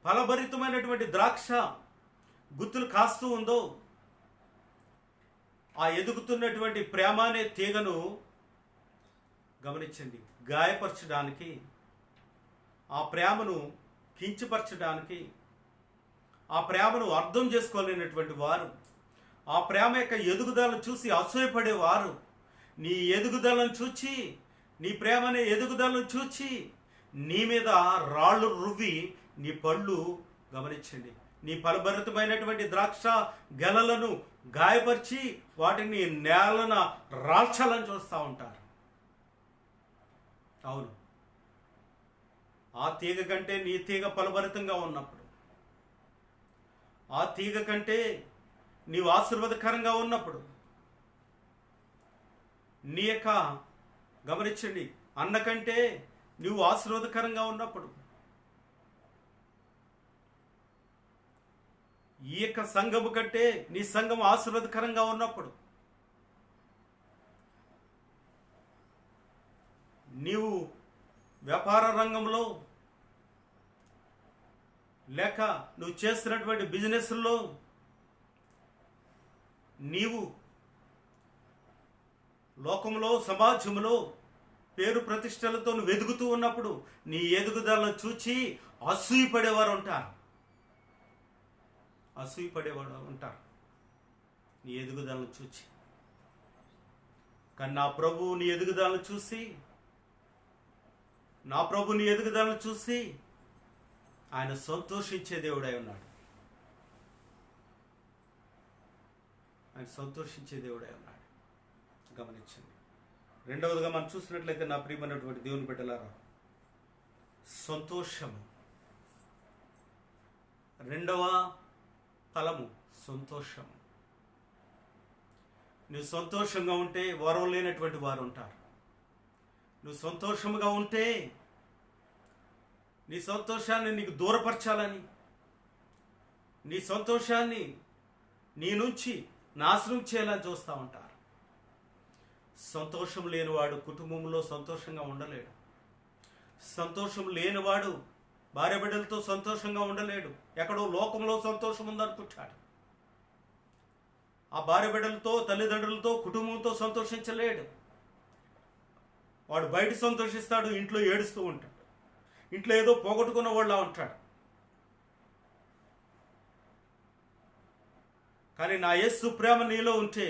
ఫలభరితమైనటువంటి ద్రాక్ష గుత్తులు కాస్తూ ఉందో, ఆ ఎదుగుతున్నటువంటి ప్రేమ అనే తీగను గమనించండి, గాయపరచడానికి, ఆ ప్రేమను కించపరచడానికి, ఆ ప్రేమను అర్థం చేసుకోలేనటువంటి వారు, ఆ ప్రేమ యొక్క ఎదుగుదలను చూసి అసూయపడేవారు, నీ ఎదుగుదలను చూచి, నీ ప్రేమనే ఎదుగుదలను చూచి నీ మీద రాళ్ళు రువ్వి నీ పళ్ళు, గమనించండి, నీ ఫలభరితమైనటువంటి ద్రాక్ష గెలలను గాయపరిచి వాటిని నేలన రాల్చాలని చూస్తూ ఉంటారు. అవును, ఆ తీగ కంటే నీ తీగ ఫలభరితంగా ఉన్నప్పుడు, ఆ తీగ కంటే నీవు ఆశీర్వాదకరంగా ఉన్నప్పుడు, నీ యొక్క, గమనించండి, అన్న కంటే నీవు ఆశీర్వాదకరంగా ఉన్నప్పుడు, ఈ యొక్క సంఘము కంటే నీ సంఘం ఆశీర్వాదకరంగా ఉన్నప్పుడు, నీవు వ్యాపార రంగంలో లేక నువ్వు చేస్తున్నటువంటి బిజినెస్లో నీవు లోకంలో సమాజంలో పేరు ప్రతిష్టలతో నువ్వు ఎదుగుతూ ఉన్నప్పుడు నీ ఎదుగుదలను చూచి అసూయపడేవారు ఉంటారు. నీ ఎదుగుదలను చూచి. కానీ నా ప్రభు నీ ఎదుగుదలను చూసి ఆయన సంతోషించే దేవుడై ఉన్నాడు. గమనించండి. రెండవదిగా మనం చూసినట్లయితే నా ప్రియమైనటువంటి దేవుని బిడ్డలారా, సంతోషము. రెండవ ఫలము సంతోషము. నువ్వు సంతోషంగా ఉంటే వరం లేనటువంటి వారు ఉంటారు. నువ్వు సంతోషముగా ఉంటే నీ సంతోషాన్ని నీకు దూరపరచాలని, నీ సంతోషాన్ని నీ నుంచి నాశనం చేయాలని చూస్తూ ఉంటారు. సంతోషం లేనివాడు కుటుంబంలో సంతోషంగా ఉండలేడు. సంతోషం లేనివాడు భార్య బిడ్డలతో సంతోషంగా ఉండలేడు. ఎక్కడో లోకంలో సంతోషం ఉందనుకుంటాడు. ఆ భార్య బిడ్డలతో, తల్లిదండ్రులతో, కుటుంబంతో సంతోషించలేడు. వాడు బయట సంతోషిస్తాడు, ఇంట్లో ఏడుస్తూ ఉంటాడు. ఇంట్లో ఏదో పోగొట్టుకున్న వాళ్ళ ఉంటాడు. కానీ నా యేసు ప్రేమ నీలో ఉంటే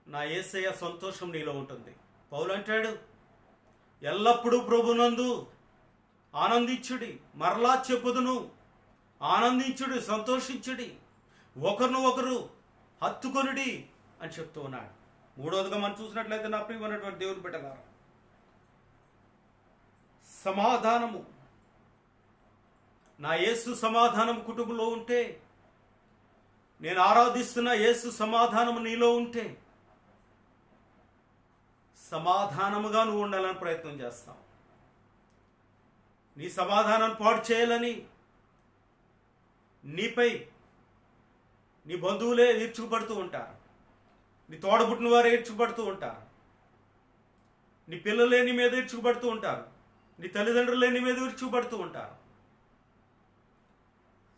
నా యేసయ్య సంతోషం నీలో ఉంటుంది. పౌలు అంటాడు, ఎల్లప్పుడూ ప్రభునందు ఆనందించుడి, మరలా చెప్పుదును, ఆనందించుడి, సంతోషించుడి, ఒకరిని ఒకరు హత్తుకొనుడి అని చెప్తూ ఉన్నాడు. మూడవదిగా మనం చూసినట్లయితే నా ప్రియమైనటువంటి దేవుని బిడ్డలారా, సమాధానము. నా యేసు సమాధానం కుటుంబంలో ఉంటే, నేను ఆరాధిస్తున్న యేసు సమాధానము నీలో ఉంటే, సమాధానముగా నువ్వు ఉండాలని ప్రయత్నం చేస్తావు. నీ సమాధానం పాడు చేయాలని నీపై నీ బంధువులే ఈడ్చుకుపడుతూ ఉంటారు. నీ తోడబుట్టిన వారే ఈడ్చుకుపడుతూ ఉంటారు. నీ పిల్లలే నీ మీద ఈడ్చుకుపడుతూ ఉంటారు. నీ తల్లిదండ్రులే నీ మీద ఈడ్చుకుపడుతూ ఉంటారు.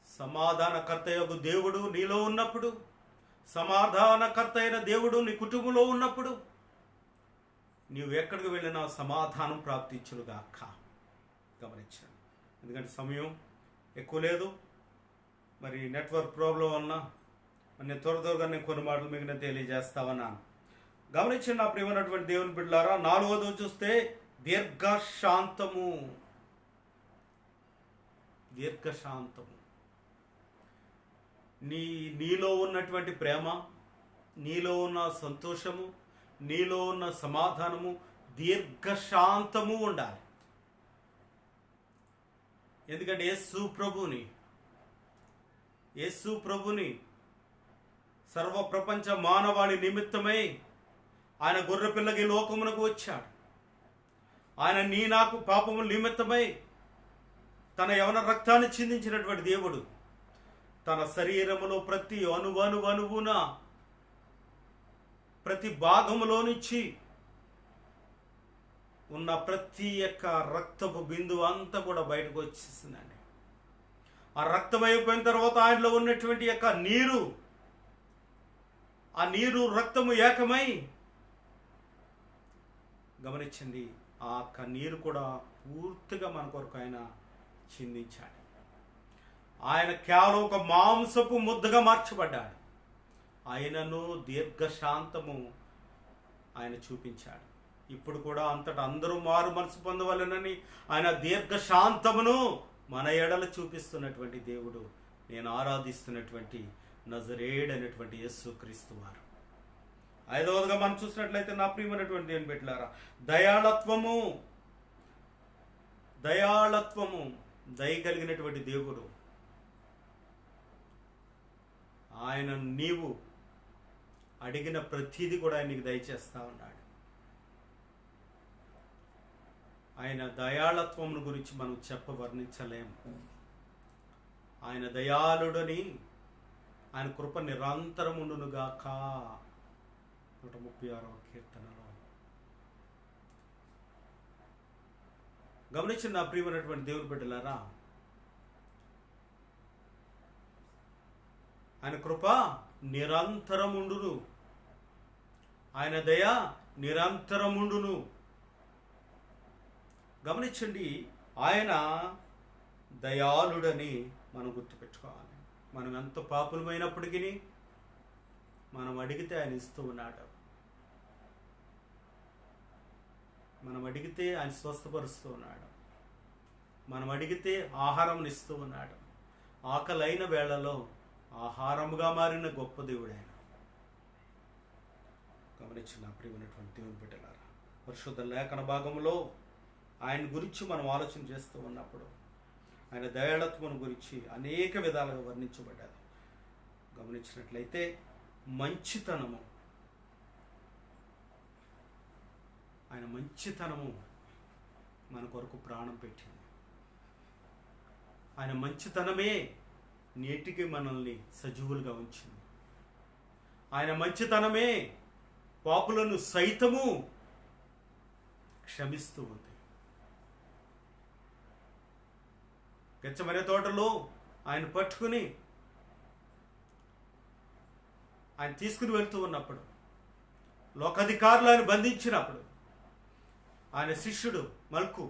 సమాధానకర్త యొక్క దేవుడు నీలో ఉన్నప్పుడు, సమాధానకర్త అయిన దేవుడు నీ కుటుంబంలో ఉన్నప్పుడు, నీవు ఎక్కడికి వెళ్ళినా సమాధానం ప్రాప్తించునుగాక. గమనించండి. ఎందుకంటే సమయం ఎక్కువ లేదు. మరి నెట్వర్క్ ప్రాబ్లం వలన నేను త్వరగా నేను కొన్ని మాటలు మీకు తెలియజేస్తా ఉన్నాను. గమనించండి నా ప్రియమైనటువంటి దేవుని బిడ్డలారా, 4వది చూస్తే దీర్ఘశాంతము. దీర్ఘశాంతము. నీలో ఉన్నటువంటి ప్రేమ, నీలో ఉన్న సంతోషము, నీలో ఉన్న సమాధానము దీర్ఘశాంతము ఉండాలి. ఎందుకంటే యేసు ప్రభుని సర్వ ప్రపంచ మానవాళి నిమిత్తమై ఆయన గొర్రెపిల్లకి లోకమునకు వచ్చాడు. ఆయన నీ నాకు పాపము నిమిత్తమై తన యవన రక్తాన్ని చిందించినటువంటి దేవుడు తన శరీరములో ప్రతి అణువున ప్రతి భాగములో నుంచి ఉన్న ప్రతి ఒక్క రక్తపు బిందువు అంతా కూడా బయటకు వచ్చేసిందండి. ఆ రక్తం అయిపోయిన తర్వాత ఆయనలో ఉన్నటువంటి యొక్క నీరు, ఆ నీరు రక్తము ఏకమై, గమనించండి, ఆ నీరు కూడా పూర్తిగా మన కొరకు ఆయన చిందించాడు. ఆయన కేవలం ఒక మాంసపు ముద్దగా మార్చబడ్డాడు. ఆయనను దీర్ఘశాంతము ఆయన చూపించాడు. ఇప్పుడు కూడా అంతటా అందరూ మారు మనసు పొందవలెనని ఆయన దీర్ఘశాంతమును మన ఎడల చూపిస్తున్నటువంటి దేవుడు, నేను ఆరాధిస్తున్నటువంటి నజరేయుడైనటువంటి యేసుక్రీస్తు వారు. 5వదిగా మనం చూసినట్లయితే నా ప్రియమైనటువంటి దేవుని బిడ్డలారా, దయాళత్వము. దయ కలిగినటువంటి దేవుడు. ఆయన నీవు అడిగిన ప్రతిదీ కూడా ఆయన నీకు దయచేస్తా ఉన్నాడు. ఆయన దయాళత్వం గురించి మనం వర్ణించలేము. ఆయన దయాళుడని, ఆయన కృప నిరంతరముండునుగాక 136వ కీర్తనలో. గమనించిన నా ప్రియమైనటువంటి దేవుని బిడ్డలారా, ఆయన కృప నిరంతరముండును, ఆయన దయ నిరంతరముండును. గమనించండి, ఆయన దయాళుడని మనం గుర్తుపెట్టుకోవాలి. మనం ఎంత పాపులమైనప్పటికీ మనం అడిగితే ఆయన ఇస్తూ ఉన్నాడు. మనం అడిగితే ఆయన స్వస్థపరుస్తూ ఉన్నాడు. మనం అడిగితే ఆహారం ఇస్తూ ఉన్నాడు. ఆకలైన వేళలో ఆహారముగా మారిన గొప్ప దేవుడు ఆయన. గమనించిన ప్రియమైనటువంటి దేవుని బిడ్డలారా, పరిశుద్ధ లేఖన భాగంలో ఆయన గురించి మనం ఆలోచన చేస్తూ ఉన్నప్పుడు ఆయన దయాళత్వం గురించి అనేక విధాలుగా వర్ణించబడ్డారు. గమనించినట్లయితే మంచితనము, ఆయన మంచితనము మన కొరకు ప్రాణం పెట్టింది. ఆయన మంచితనమే నేటికి మనల్ని సజీవులుగా ఉంచింది. ఆయన మంచితనమే పాపులను సైతము క్షమిస్తూ ఉంది. గెత్సేమనే తోటలో ఆయన పట్టుకుని ఆయన తీసుకుని వెళ్తూ ఉన్నప్పుడు, లోకాధికారులు ఆయన బంధించినప్పుడు, ఆయన శిష్యుడు మల్కు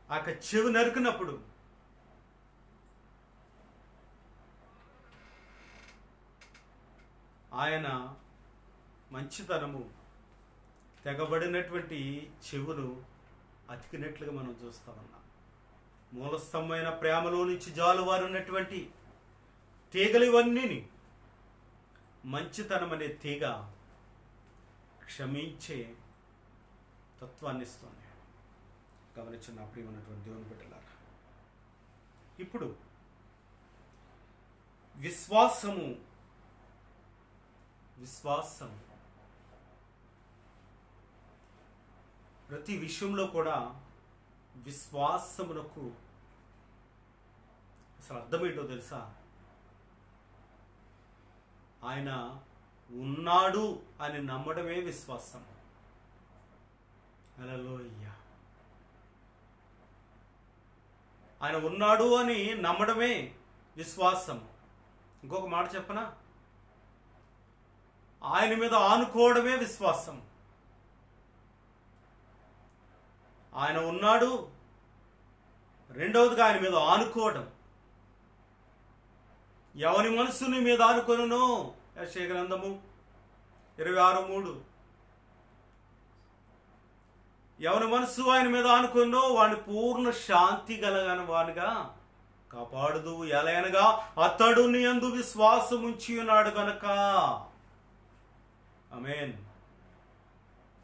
ఆ చెవి నరికినప్పుడు ఆయన మంచితనము తెగబడినటువంటి చెవును అతికినట్లుగా మనం చూస్తూ ఉన్నాం. మూలస్తంభమైన ప్రేమలో నుంచి జాలువారున్నటువంటి తీగలు ఇవన్నీ మంచితనం అనే తీగ క్షమించే తత్వాన్ని ఇస్తుంది. గమనించిన ప్రియమైనటువంటి దేవుని బిడ్డలారా, ఇప్పుడు విశ్వాసము ప్రతి విషయంలో కూడా విశ్వాసమునకు అసలు అర్థమేంటో తెలుసా? ఆయన ఉన్నాడు అని నమ్మడమే విశ్వాసం. హల్లెలూయా. ఆయన ఉన్నాడు అని నమ్మడమే విశ్వాసం. ఇంకొక మాట చెప్పనా? ఆయన మీద ఆనుకోవడమే విశ్వాసం. ఆయన ఉన్నాడు, రెండవదిగా ఆయన మీద ఆనుకోవడం. ఎవని మనసు నీ మీద ఆనుకొనునో, యెషయా గ్రంథము 26:3. ఎవని మనసు ఆయన మీద ఆనుకొనునో వాడిని పూర్ణ శాంతి గలగని వానిగా కాపాడుదు. ఎలయనగా అతడు నీ యందు విశ్వాసం ఉంచి ఉన్నాడు గనక. ఆమేన్.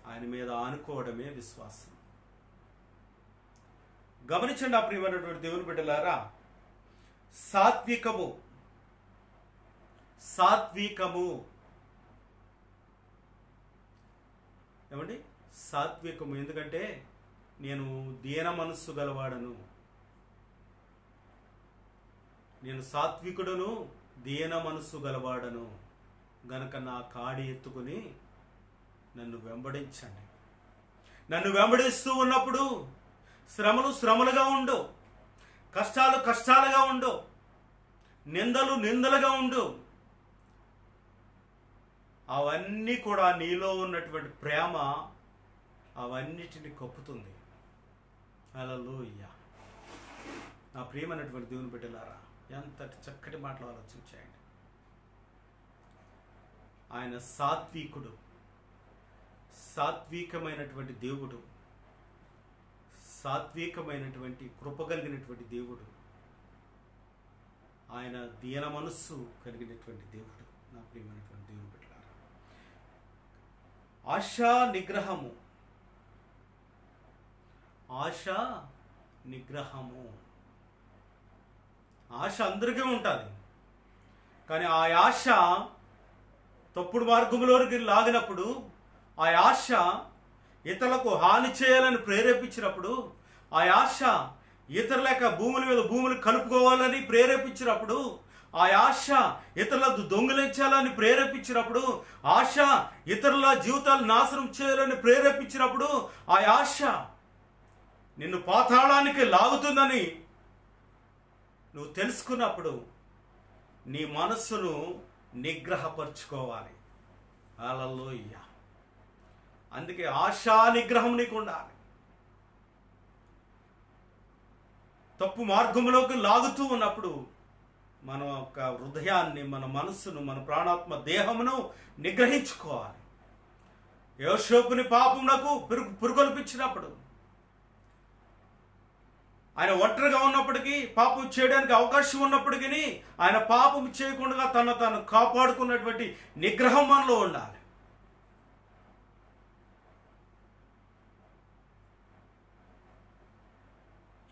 ఆయన మీద ఆనుకోవడమే విశ్వాసం. గమనించండి ఆ ప్రియమైనటువంటి దేవుని బిడ్డలారా, సాత్వికము ఏమండి? సాత్వికము. ఎందుకంటే నేను దీన మనస్సు గలవాడను, నేను సాత్వికుడును, దీన మనస్సు గలవాడను గనక నా కాడి ఎత్తుకుని నన్ను వెంబడించండి. నన్ను వెంబడిస్తూ ఉన్నప్పుడు శ్రమలు శ్రమలుగా ఉండు, కష్టాలు కష్టాలుగా ఉండు, నిందలు నిందలుగా ఉండు. అవన్నీ కూడా నీలో ఉన్నటువంటి ప్రేమ అవన్నిటిని కప్పుతుంది. హల్లెలూయా. నా ప్రియమైనటువంటి దేవుని బిడ్డలారా, ఎంతటి చక్కటి మాటలు ఆలోచించేయండి. ఆయన సాత్వికుడు, సాత్వికమైనటువంటి దేవుడు, సాత్వికమైనటువంటి కృప కలిగినటువంటి దేవుడు. ఆయన దీన మనస్సు కలిగినటువంటి దేవుడు. నా ప్రియమైనటువంటి దేవుని బిడ్డలారా, ఆశా నిగ్రహము ఆశ అందరికీ ఉంటుంది. కానీ ఆ ఆశ తప్పుడు మార్గంలోకి లాగినప్పుడు, ఆ ఆశ ఇతరులకు హాని చేయాలని ప్రేరేపించినప్పుడు, ఆ ఆశ ఇతరుల యొక్క భూముల మీద భూములు కలుపుకోవాలని ప్రేరేపించినప్పుడు, ఆ ఆశ ఇతరులకు దొంగిలించాలని ప్రేరేపించినప్పుడు, ఆశ ఇతరుల జీవితాలు నాశనం చేయాలని ప్రేరేపించినప్పుడు, ఆ ఆశ నిన్ను పాతాళానికి లాగుతుందని నువ్వు తెలుసుకున్నప్పుడు నీ మనస్సును నిగ్రహపరుచుకోవాలి. హల్లెలూయా. అందుకే ఆశా నిగ్రహం నీకు ఉండాలి. తప్పు మార్గంలోకి లాగుతూ ఉన్నప్పుడు మన యొక్క హృదయాన్ని, మన మనస్సును, మన ప్రాణాత్మ దేహమును నిగ్రహించుకోవాలి. యోసేపుని పాపమునకు పురుగొల్పించినప్పుడు, ఆయన ఒంటరిగా ఉన్నప్పటికీ, పాపం చేయడానికి అవకాశం ఉన్నప్పటికీ ఆయన పాపం చేయకుండా తను కాపాడుకున్నటువంటి నిగ్రహం మనలో ఉండాలి.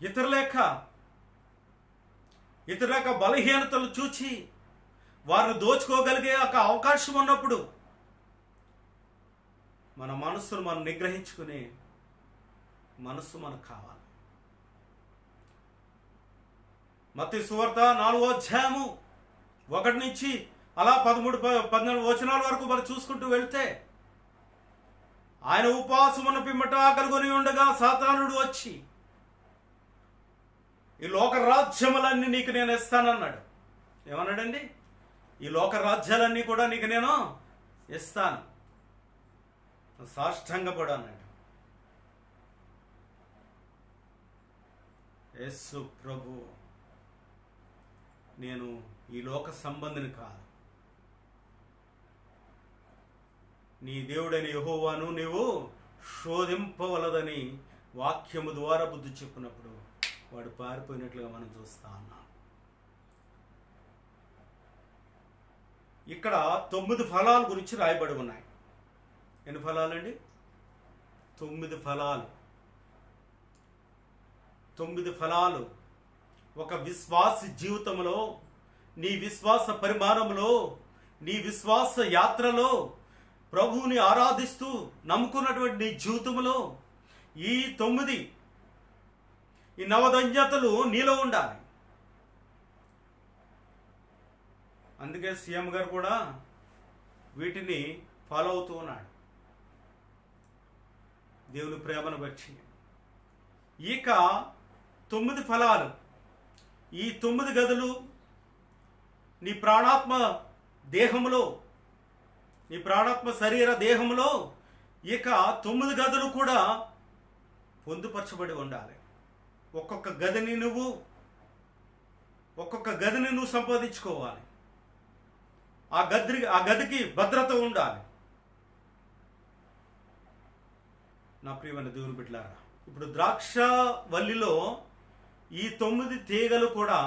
ఇతరుల యొక్క బలహీనతలు చూచి వారిని దోచుకోగలిగే ఒక అవకాశం ఉన్నప్పుడు మన మనస్సును మనం నిగ్రహించుకునే మనస్సు మనకు కావాలి. మత్తయి సువార్త 4వ అధ్యాయము 1 నుంచి అలా 13-14 వచనాల వరకు మనం చూసుకుంటూ వెళ్తే, ఆయన ఉపవాసం ఉన్న పిమ్మట ఆకలిగొని ఉండగా సాతానుడు వచ్చి, ఈ లోక రాజ్యములన్నీ నీకు నేను ఇస్తానన్నాడు. ఏమన్నాడండి? ఈ లోక రాజ్యాలన్నీ కూడా నీకు నేను ఇస్తాను, సాష్టాంగపడు అన్నాడు. యేసు ప్రభు, నేను ఈ లోక సంబంధిని కాదు, నీ దేవుడని యెహోవాను నీవు శోధింపవలదని వాక్యము ద్వారా బుద్ధి చెప్పినప్పుడు వాడు పారిపోయినట్లుగా మనం చూస్తా ఉన్నాం. ఇక్కడ 9 ఫలాల గురించి రాయబడి ఉన్నాయి. ఎన్ని ఫలాలండి? 9 ఫలాలు. 9 ఫలాలు ఒక విశ్వాస జీవితంలో, నీ విశ్వాస పరిమాణంలో, నీ విశ్వాస యాత్రలో, ప్రభువుని ఆరాధిస్తూ నమ్ముకున్నటువంటి నీ జీవితంలో ఈ 9 ఈ నవధన్యతలు నీలో ఉండాలి. అందుకే సీఎం గారు కూడా వీటిని ఫాలో అవుతూ ఉన్నాడు, దేవుని ప్రేమను బట్టి. ఇక 9 ఫలాలు, ఈ 9 గదులు నీ ప్రాణాత్మ దేహంలో, నీ ప్రాణాత్మ శరీర దేహంలో ఇక 9 గదులు కూడా పొందుపరచబడి ఉండాలి. ఒక్కొక్క గదిని నువ్వు సంపాదించుకోవాలి. ఆ గదికి భద్రత ఉండాలి. నా ప్రియమైన దేవుని బిడ్డలారా, ఇప్పుడు ద్రాక్ష వల్లిలో ఈ 9 తీగలు కూడా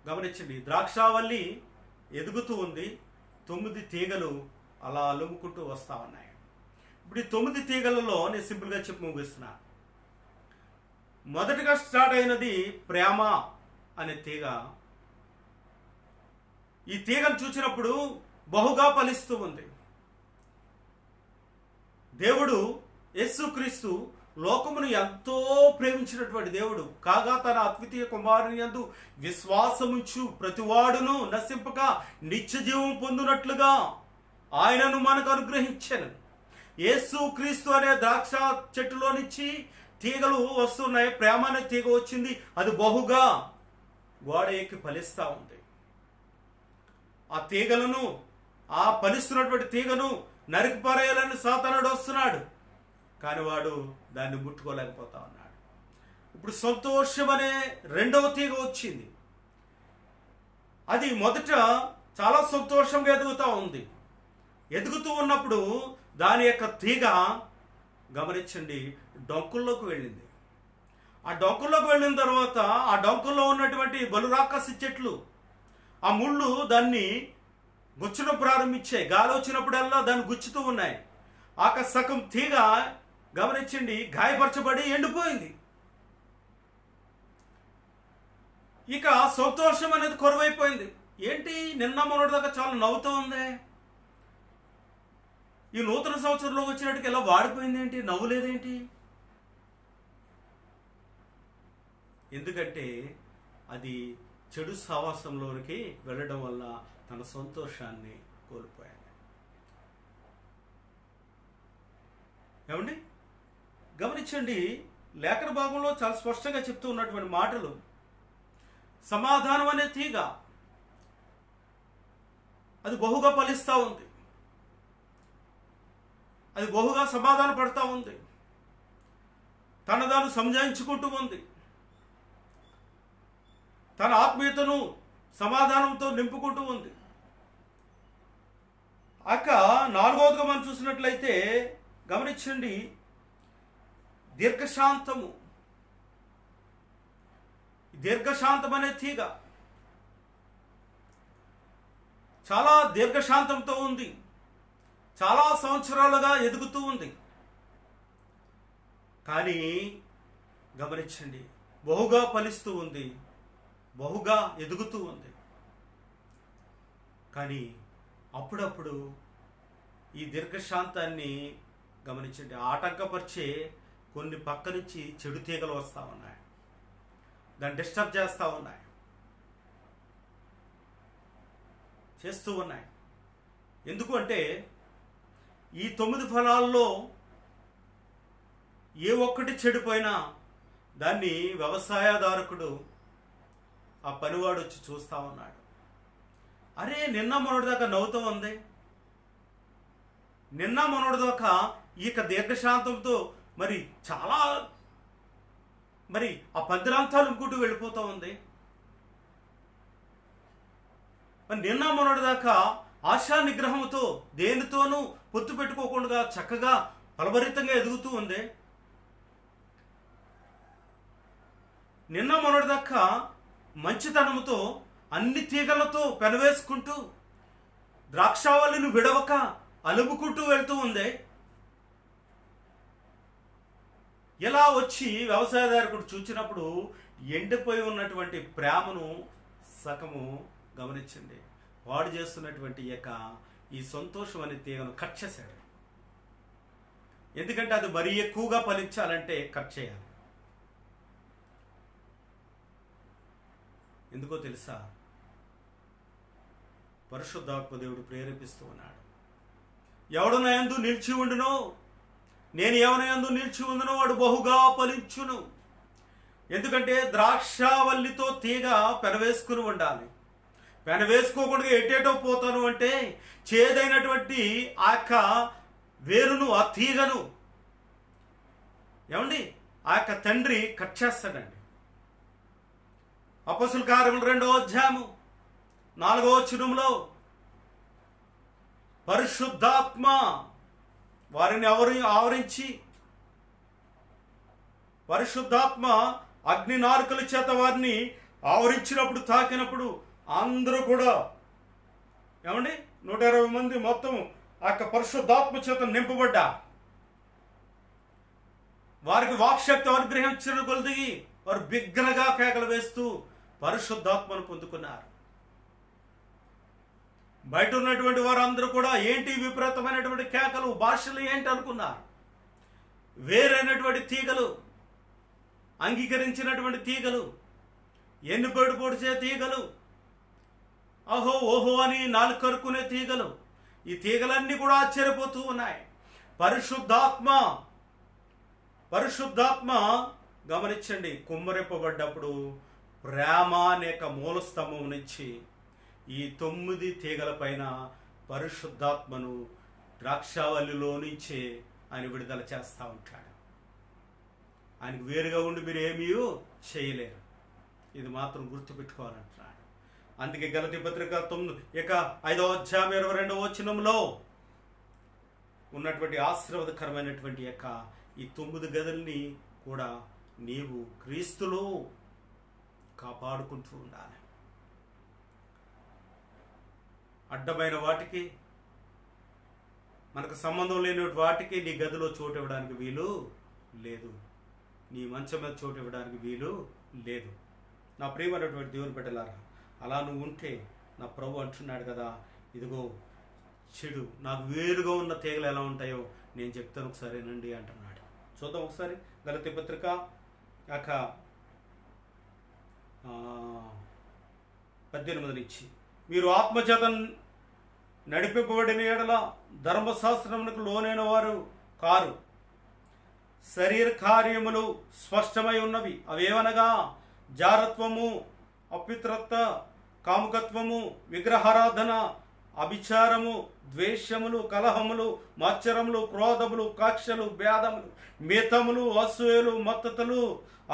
గమనించండి. ద్రాక్షావల్లి ఎదుగుతూ ఉంది, 9 తీగలు అలా అలుముకుంటూ వస్తూ ఉన్నాయి. ఇప్పుడు ఈ 9 తీగలలో నేను సింపుల్గా చెప్పి ముగిస్తున్నా. మొదటిగా స్టార్ట్ అయినది ప్రేమ అనే తీగ. ఈ తీగను చూసినప్పుడు బహుగా ఫలిస్తూ ఉంది. దేవుడు యేసుక్రీస్తు లోకమును ఎంతో ప్రేమించినటువంటి దేవుడు కాగా తన అద్వితీయ కుమారుని యందు విశ్వాసముంచు ప్రతివాడును నశింపక నిత్య జీవం పొందునట్లుగా ఆయనను మనకు అనుగ్రహించాను. యేసుక్రీస్తు అనే ద్రాక్ష చెట్టులో నుంచి తీగలు వస్తున్నాయి. ప్రేమ అనే తీగ వచ్చింది, అది బహుగా గోడ ఎక్కి ఫలిస్తూ ఉంది. ఆ తీగలను, ఆ ఫలిస్తున్నటువంటి తీగను నరికి పారేయాలని సాతానుడు వస్తున్నాడు, కానీ వాడు దాన్ని ముట్టుకోలేకపోతా ఉన్నాడు. ఇప్పుడు సంతోషం అనే రెండవ తీగ వచ్చింది. అది మొదట చాలా సంతోషంగా ఎదుగుతూ ఉంది. ఎదుగుతూ ఉన్నప్పుడు దాని యొక్క తీగ గమనించండి డొంకుల్లోకి వెళ్ళింది. ఆ డొంకుల్లోకి వెళ్ళిన తర్వాత ఆ డొంకుల్లో ఉన్నటువంటి బలురాకాసి చెట్లు, ఆ ముళ్ళు దాన్ని గుచ్చడం ప్రారంభించాయి. గాలి వచ్చినప్పుడల్లా దాన్ని గుచ్చుతూ ఉన్నాయి. ఆ సగం తీగ గమనించండి గాయపరచబడి ఎండిపోయింది. ఇక సంతోషం అనేది కొరవైపోయింది. ఏంటి నిన్న మొన్నటి దాకా చాలా నవ్వుతూ ఉంది, ఈ నూతన సంవత్సరంలో వచ్చినట్టుకి ఎలా వాడిపోయింది ఏంటి, నవ్వులేదేంటి? ఎందుకంటే అది చెడు సహవాసంలోనికి వెళ్ళడం వల్ల తన సంతోషాన్ని కోల్పోయాడు. ఏమండి గమనించండి, లేఖన భాగంలో చాలా స్పష్టంగా చెప్తూ ఉన్నటువంటి మాటలు. సమాధానం అనే తీగ అది బహుగా ఫలిస్తూ ఉంది, అది బహుగా సమాధాన పడతా ఉంది, తనదాను సంజాయించుకుంటూ ఉంది, తన ఆత్మీయతను సమాధానంతో నింపుకుంటూ ఉంది. అక్క నాలుగవదిగా మనం చూసినట్లయితే గమనించండి దీర్ఘశాంతము. దీర్ఘశాంతం అనే తీగ చాలా దీర్ఘశాంతంతో ఉంది, చాలా సంవత్సరాలుగా ఎదుగుతూ ఉంది. కానీ గమనించండి బహుగా ఫలిస్తూ ఉంది, బహుగా ఎదుగుతూ ఉంది. కానీ అప్పుడప్పుడు ఈ దీర్ఘశాంతాన్ని గమనించండి ఆటంకపరిచే కొన్ని పక్క నుంచి చెడు తీగలు వస్తూ ఉన్నాయి, దాన్ని డిస్టర్బ్ చేస్తూ ఉన్నాయి, చేస్తూ ఉన్నాయి. ఎందుకు అంటే ఈ 9 ఫలాల్లో ఏ ఒక్కటి చెడిపోయినా దాన్ని వ్యవసాయదారకుడు ఆ పనివాడు వచ్చి చూస్తూ ఉన్నాడు. అరే నిన్న మొన్నటిదాకా నవ్వుతూ ఉంది, నిన్న మొన్నటిదాకా ఇక దీర్ఘశాంతంతో చాలా ఆ పందిరాంతాలు ఇంకుంటూ వెళ్ళిపోతూ ఉంది. నిన్న మొన్నటిదాకా ఆశా నిగ్రహంతో దేనితోనూ పొత్తు పెట్టుకోకుండా చక్కగా ఫలభరితంగా ఎదుగుతూ ఉంది. నిన్న మొన్నటిదాకా మంచితనంతో అన్ని తీగలతో పెనవేసుకుంటూ ద్రాక్షావళిని విడవక అలుముకుంటూ వెళ్తూ ఉంది. ఇలా వచ్చి వ్యవసాయదారుడు చూచినప్పుడు ఎండిపోయి ఉన్నటువంటి ప్రేమను సగము గమనించండి వాడు చేస్తున్నటువంటి ఈ సంతోషం అనే తీగను కట్ చేశాడు. ఎందుకంటే అది మరీ ఎక్కువగా ఫలించాలంటే కట్ చేయాలి. ఎందుకో తెలుసా? పరిశుద్ధాత్మ దేవుడు ప్రేరేపిస్తూ ఉన్నాడు. ఎవడు నా యందు నిలిచి ఉండునో, నేను ఎవరి యందు నిలిచి ఉందునో వాడు బహుగా ఫలించును. ఎందుకంటే ద్రాక్షావల్లితో తీగ పెనవేసుకుని ఉండాలి. పెనవేసుకోకుండా ఎటేటో పోతాను అంటే చేదైనటువంటి ఆ యొక్క వేరును, ఆ తీగను ఏమండి ఆ యొక్క తండ్రి కట్ చేస్తాడండి. అపొస్తలుల కార్యములు 2వ అధ్యాయము 4వ వచనంలో పరిశుద్ధాత్మ వారిని ఆవరించి పరిశుద్ధాత్మ అగ్ని నారుకల చేత వారిని ఆవరించినప్పుడు, తాకినప్పుడు అందరూ కూడా ఏమండి 120 మంది మొత్తం ఆ యొక్క పరిశుద్ధాత్మ చేత నింపబడ్డా. వారికి వాక్శక్తి అనుగ్రహించిన కొలది వారు బిగ్గరగా కేకలు వేస్తూ పరిశుద్ధాత్మను పొందుకున్నారు. బయట ఉన్నటువంటి వారందరూ కూడా ఏంటి విపరీతమైనటువంటి కేకలు, భాషలు ఏంటి అనుకున్నారు. వేరైనటువంటి తీగలు, అంగీకరించినటువంటి తీగలు, ఎన్నిపేడు పొడిచే తీగలు, అహో ఓహో అని నాలుగు కరుక్కునే తీగలు, ఈ తీగలన్నీ కూడా ఆశ్చర్యపోతూ ఉన్నాయి. పరిశుద్ధాత్మ గమనించండి, కుమ్మరింపబడ్డప్పుడు ప్రేమ అనేక మూలస్తంభం నుంచి ఈ 9 తీగల పైన పరిశుద్ధాత్మను ద్రాక్షావల్లిలో నుంచే ఆయన విడుదల చేస్తూ ఉంటాడు. ఆయనకు వేరుగా ఉండి మీరు ఏమీ చేయలేరు. ఇది మాత్రం గుర్తుపెట్టుకోవాలంటున్నాడు. అందుకే గలతీ పత్రిక 5వ అధ్యాయం 22వ వచనంలో ఉన్నటువంటి ఆశీర్వాదకరమైనటువంటి ఈ 9 గదుల్ని కూడా నీవు క్రీస్తులో కాపాడుకుంటూ ఉండాలి. అడ్డమైన వాటికి, మనకు సంబంధం లేని వాటికి నీ గదిలో చోటు ఇవ్వడానికి వీలు లేదు. నీ మంచం మీద చోటు ఇవ్వడానికి వీలు లేదు. నా ప్రియమైనటువంటి దేవుని బిడ్డలారా, అలా నువ్వు ఉంటే నా ప్రభు అంటున్నాడు కదా, ఇదిగో చెడు నాకు వేరుగా ఉన్న తీగలు ఎలా ఉంటాయో నేను చెప్తాను ఒకసారేనండి అంటున్నాడు. చూద్దాం ఒకసారి గలతీ పత్రిక 18 నుంచి, మీరు ఆత్మచేత నడిపింపబడిన ఎడల ధర్మశాస్త్రమునకు లోనైన వారు కారు. శరీర కార్యములు స్పష్టమై ఉన్నవి. అవేవనగా జారత్వము, అపిత్రత్వ, కాముకత్వము, విగ్రహారాధన, అభిచారము, ద్వేషములు, కలహములు, మత్సరములు, క్రోధములు, కక్షలు, భేదములు, మితములు, అసూయలు, మత్తతులు,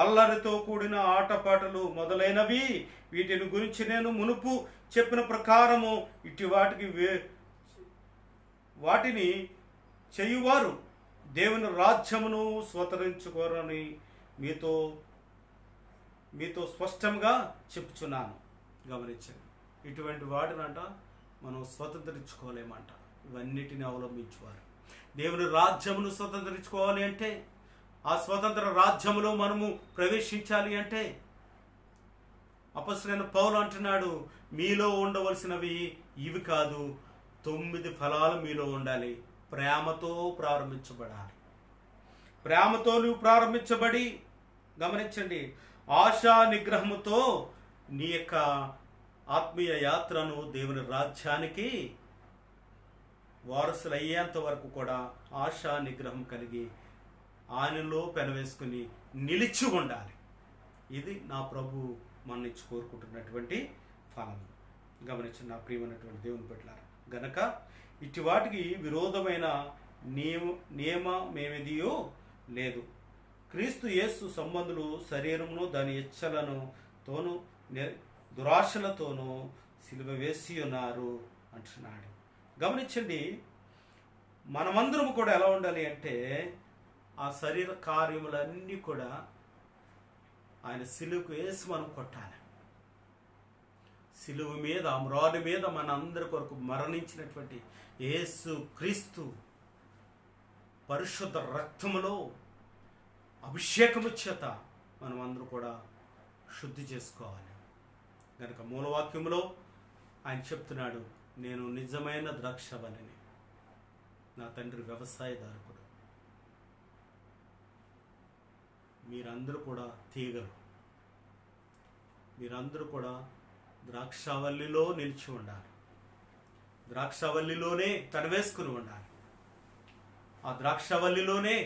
అల్లరితో కూడిన ఆటపాటలు మొదలైనవి. వీటిని గురించి నేను మునుపు చెప్పిన ప్రకారము ఇటు వాటిని చేయువారు దేవుని రాజ్యమును స్వతంత్రించుకోరని మీతో స్పష్టంగా చెప్పుచున్నాను. గమనించండి, ఇటువంటి వాటినంట మనం స్వతంత్రించుకోలేమంట. ఇవన్నిటిని అవలంబించేవారు దేవుని రాజ్యమును స్వతంత్రించుకోవాలి అంటే, ఆ స్వతంత్ర రాజ్యములో మనము ప్రవేశించాలి అంటే అపొస్తలుడైన పౌలు అంటున్నాడు, మీలో ఉండవలసినవి ఇవి కాదు, 9 ఫలాలు మీలో ఉండాలి. ప్రేమతో ప్రారంభించబడాలి. ప్రేమతో నువ్వు ప్రారంభించబడి, గమనించండి, ఆశా నిగ్రహముతో నీ యొక్క ఆత్మీయ యాత్రను దేవుని రాజ్యానికి వారసులు అయ్యేంత వరకు కూడా ఆశా నిగ్రహం కలిగి ఆయనలో పెనవేసుకుని నిలిచి ఉండాలి. ఇది నా ప్రభు మన నుంచి కోరుకుంటున్నటువంటి ఫలం. గమనించిన నా ప్రియమైనటువంటి దేవుని బిడ్డలారా, గనక ఇటు వాటికి విరోధమైన నియమమేమిదియో లేదు. క్రీస్తు యేసు సంబంధులు శరీరమును దాని ఇచ్చలను తోను దురాశలతోనూ సిలువ వేసి ఉన్నారు అంటున్నాడు. గమనించండి, మనమందరం కూడా ఎలా ఉండాలి అంటే, ఆ శరీర కార్యములన్నీ కూడా ఆయన సిలువకు వేసి మనం కొట్టాలి. సిలువ మీద, మ్రాడు మీద మన అందరి కొరకు మరణించినటువంటి యేసు క్రీస్తు పరిశుద్ధ రక్తములో అభిషేకము చేత మనం అందరూ కూడా శుద్ధి చేసుకోవాలి. కనుక మూలవాక్యములో ఆయన చెప్తున్నాడు, నేను నిజమైన ద్రాక్షవల్లిని, నా తండ్రి వ్యవసాయదారుకుడు, మీరందరూ కూడా తీగలు, మీరందరూ కూడా ద్రాక్షావల్లిలో నిలిచి ఉండాలి. ద్రాక్షావల్లిలోనే తనవేసుకుని ఉండాలి. ఆ ద్రాక్షావల్లిలోనే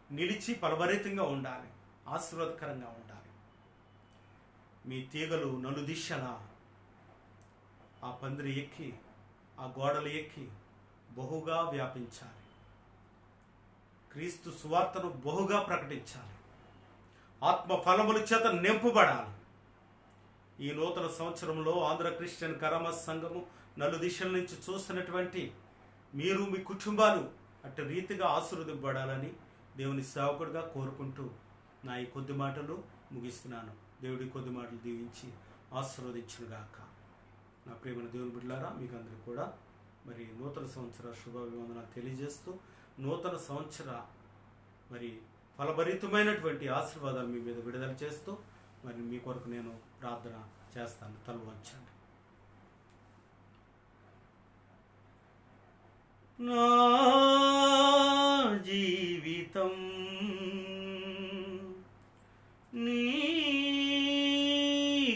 నిలిచి ఫలభరితంగా ఉండాలి, ఆశీర్వాదకరంగా ఉండాలి. మీ తీగలు నలుదిశలా ఆ పందిరి ఎక్కి, ఆ గోడలు ఎక్కి బహుగా వ్యాపించాలి. క్రీస్తు సువార్తను బహుగా ప్రకటించాలి. ఆత్మ ఫలముల చేత నింపబడాలి. ఈ నూతన సంవత్సరంలో ఆంధ్ర క్రిస్టియన్ కరమ సంఘము నలు దిశల నుంచి చూస్తున్నటువంటి మీరు మీ కుటుంబాలు అటు రీతిగా ఆశీర్వదింపబడాలని దేవుని సేవకుడిగా కోరుకుంటూ నా ఈ కొద్ది మాటలు ముగిస్తున్నాను. దేవుడి కొద్ది మాటలు దీవించి ఆశీర్వదించునుగాక. నా ప్రియమైన దేవుని బిడ్డలారా, మీకు అందరికీ కూడా మరి నూతన సంవత్సర శుభాభివందనాలు తెలియజేస్తూ నూతన సంవత్సర మరి ఫలభరితమైనటువంటి ఆశీర్వాదాలు మీ మీద విడుదల చేస్తూ మరి మీ కొరకు నేను ప్రార్థన చేస్తాను. తల వంచండి. నా జీవితం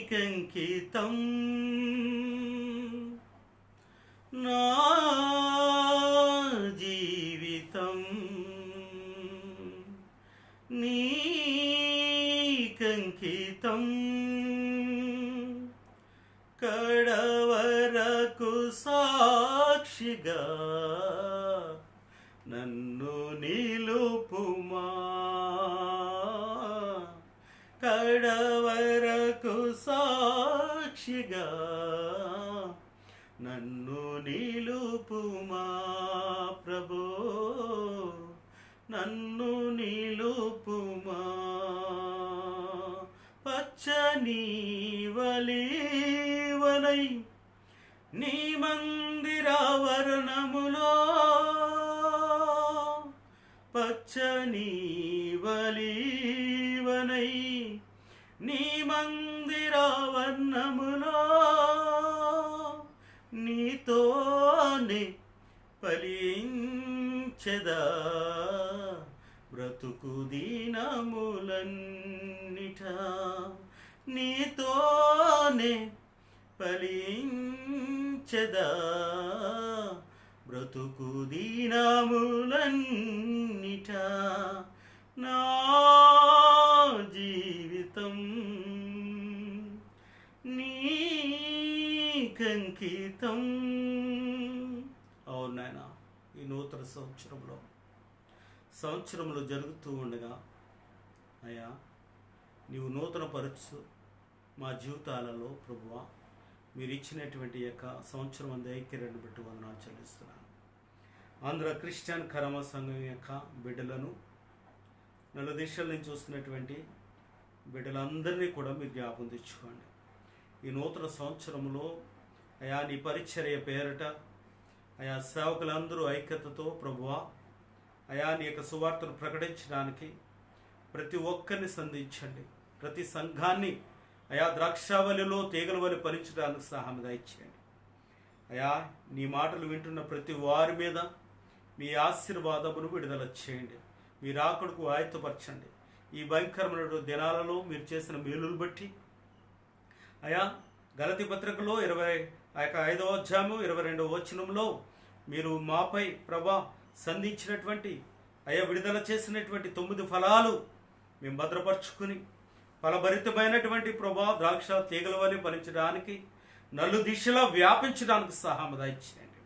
నీకంకితం, నా జీవితం నీకంకితం, కడవరకు సాక్షిగా నన్ను నిలుపుమా, కడవరకు సాక్షిగా నన్ను నిలుపుమా ప్రభో, నన్ను నిలుపుమా. పచ్చని వలీవనై నీ మందిరావరణములో, పచ్చని వలీవనై నీ మందిరావరణములో, నీతోనే ఫలించెదా బ్రతుకు దీనములన్నిట, నీతోనే ఫలించెదా బ్రతుకు దీనములన్నిట, నా జీవితం నీకంకితం. అవును నాయన, ఈ నూతన సంవత్సరంలో జరుగుతూ ఉండగా అయ్యా నీవు నూతన పరచు మా జీవితాలలో ప్రభువా, మీరు ఇచ్చినటువంటి యొక్క సంవత్సరం అంది ఐక్యతను బట్టి వందనాలు చెల్లిస్తున్నాను. ఆంధ్ర క్రిస్టియన్ కరమ సంఘం యొక్క బిడ్డలను నలు దిశల నుంచి చూస్తున్నటువంటి బిడ్డలందరినీ కూడా మీరు జ్ఞాపకం తెచ్చుకోండి. ఈ నూతన సంవత్సరంలో అయా నీ పరిచర్య పేరట అయా సేవకులందరూ ఐక్యతతో ప్రభువా అయా నీ యొక్క సువార్తను ప్రకటించడానికి ప్రతి ఒక్కరిని సంధించండి. ప్రతి సంఘాన్ని అయా ద్రాక్షావళిలో తీగల వలి పరిచడానికి సహాయం దయచేయండి. అయా నీ మాటలు వింటున్న ప్రతి వారి మీద మీ ఆశీర్వాదమును విడుదల చేయండి. మీ రాకడకు ఆయుత్తపరచండి. ఈ భయంకరమైన దినాలలో మీరు చేసిన మేలులు బట్టి అయా గలతీ పత్రికలో 5వ అధ్యాయము 22వ వచనంలో మీరు మాపై ప్రభా సంధించినటువంటి అయా విడుదల చేసినటువంటి 9 ఫలాలు మేము భద్రపరుచుకుని ఫలభరితమైనటువంటి ప్రభా ద్రాక్ష తీగల వలె ఫలించడానికి నలు దిశలా వ్యాపించడానికి సహాయం దయచేయండి.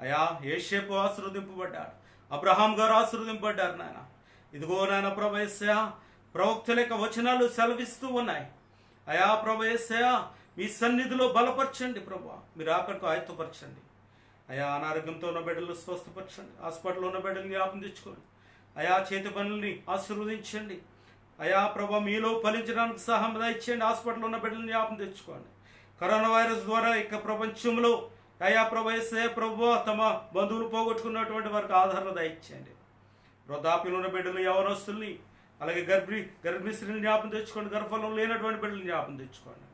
అయా యేషేపు ఆశీర్వదింపబడ్డాడు, అబ్రహాం గారు ఆశీర్వదింపబడ్డారు నాయన. ఇదిగో నాయన ప్రభు యేసయ్యా ప్రవక్తల యొక్క వచనాలు సెలవిస్తూ ఉన్నాయి. అయా ప్రభు యేసయ్యా మీ సన్నిధిలో బలపరచండి ప్రభా, మీరు ఆకడకు ఆయుత్తపరచండి. అయా అనారోగ్యంతో ఉన్న బిడ్డలు స్వస్థపరచండి. హాస్పిటల్లో ఉన్న బిడ్డలు జ్ఞాపకం తెచ్చుకోండి. అయా చేతి పనుల్ని ఆశీర్వదించండి. అయా ప్రభా మీలో ఫలించడానికి సహాయం దయచేయండి. హాస్పిటల్లో ఉన్న బిడ్డలను జ్ఞాపకం తెచ్చుకోండి. కరోనా వైరస్ ద్వారా ఇక ప్రపంచంలో అయా ప్రభు యేసయ్యా ప్రభు తమ బంధువులు పోగొట్టుకున్నటువంటి వారికి ఆదరణ దయచేయండి. వృద్ధాప్యంలో ఉన్న బిడ్డలు యవనస్తుల్ని అలాగే గర్భిణీ స్త్రీని జ్ఞాపకం తెచ్చుకోండి. గర్భఫలం లేనటువంటి బిడ్డలను జ్ఞాపకం తెచ్చుకోండి.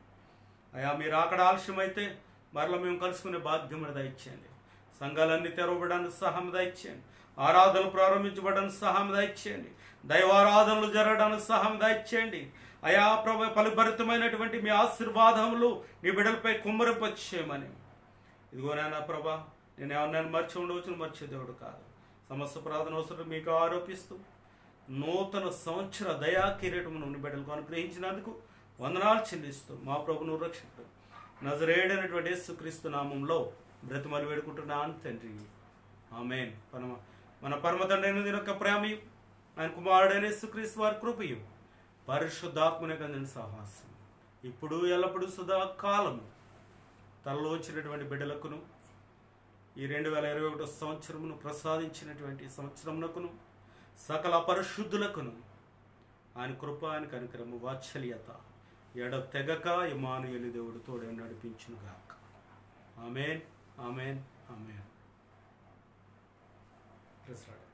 అయా మీరు అక్కడ ఆలస్యమైతే మరలా మేము కలుసుకునే బాధ్యమని దయచేయండి. సంఘాలన్నీ తెరవబడడానికి సహాయం దయచేయండి. ఆరాధనలు ప్రారంభించబడడానికి సహాయం దయచేయండి. దైవారాధనలు జరగడానికి సహాయం దయచేయండి. అయా ప్రభు ఫలభరితమైనటువంటి మీ ఆశీర్వాదములు నీ బిడ్డలపై కుమ్మరింపచేయమని. ఇదిగో నాయన ప్రభా, నేను ఏమన్నా మర్చి ఉండవచ్చు, మర్చే దేవుడు కాదు. సమస్త ప్రార్థన అవసరం మీకు ఆరోపిస్తూ నూతన సంవత్సర దయా కిరీటమును నీ బిడ్డలకు అనుగ్రహించినందుకు వందనాలు చెల్లిస్తూ మా ప్రభును రక్షకుడు నజరేయుడైనటువంటి యేసుక్రీస్తు నామంలో బ్రతిమలు వేడుకుంటున్నాను తండ్రి, ఆమేన్. మన పరమ తండ్రైన దీని యొక్క ప్రేమయు ఆయన కుమారుడైన యేసుక్రీస్తు వారి కృపయు పరిశుద్ధాత్మని కందిన సహవాసం ఇప్పుడు ఎల్లప్పుడూ సదాకాలము తనలో వచ్చినటువంటి బిడ్డలకును ఈ 2021 సంవత్సరమును ప్రసాదించినటువంటి సంవత్సరమునకును సకల పరిశుద్ధులకును ఆయన కృప, ఆయన కనికరము, వాత్సల్యత ఎడతెగక ఇమ్మానుయేలు దేవుడు తోడే నడిపించునుగాక. Amen, amen, amen. Praise lord.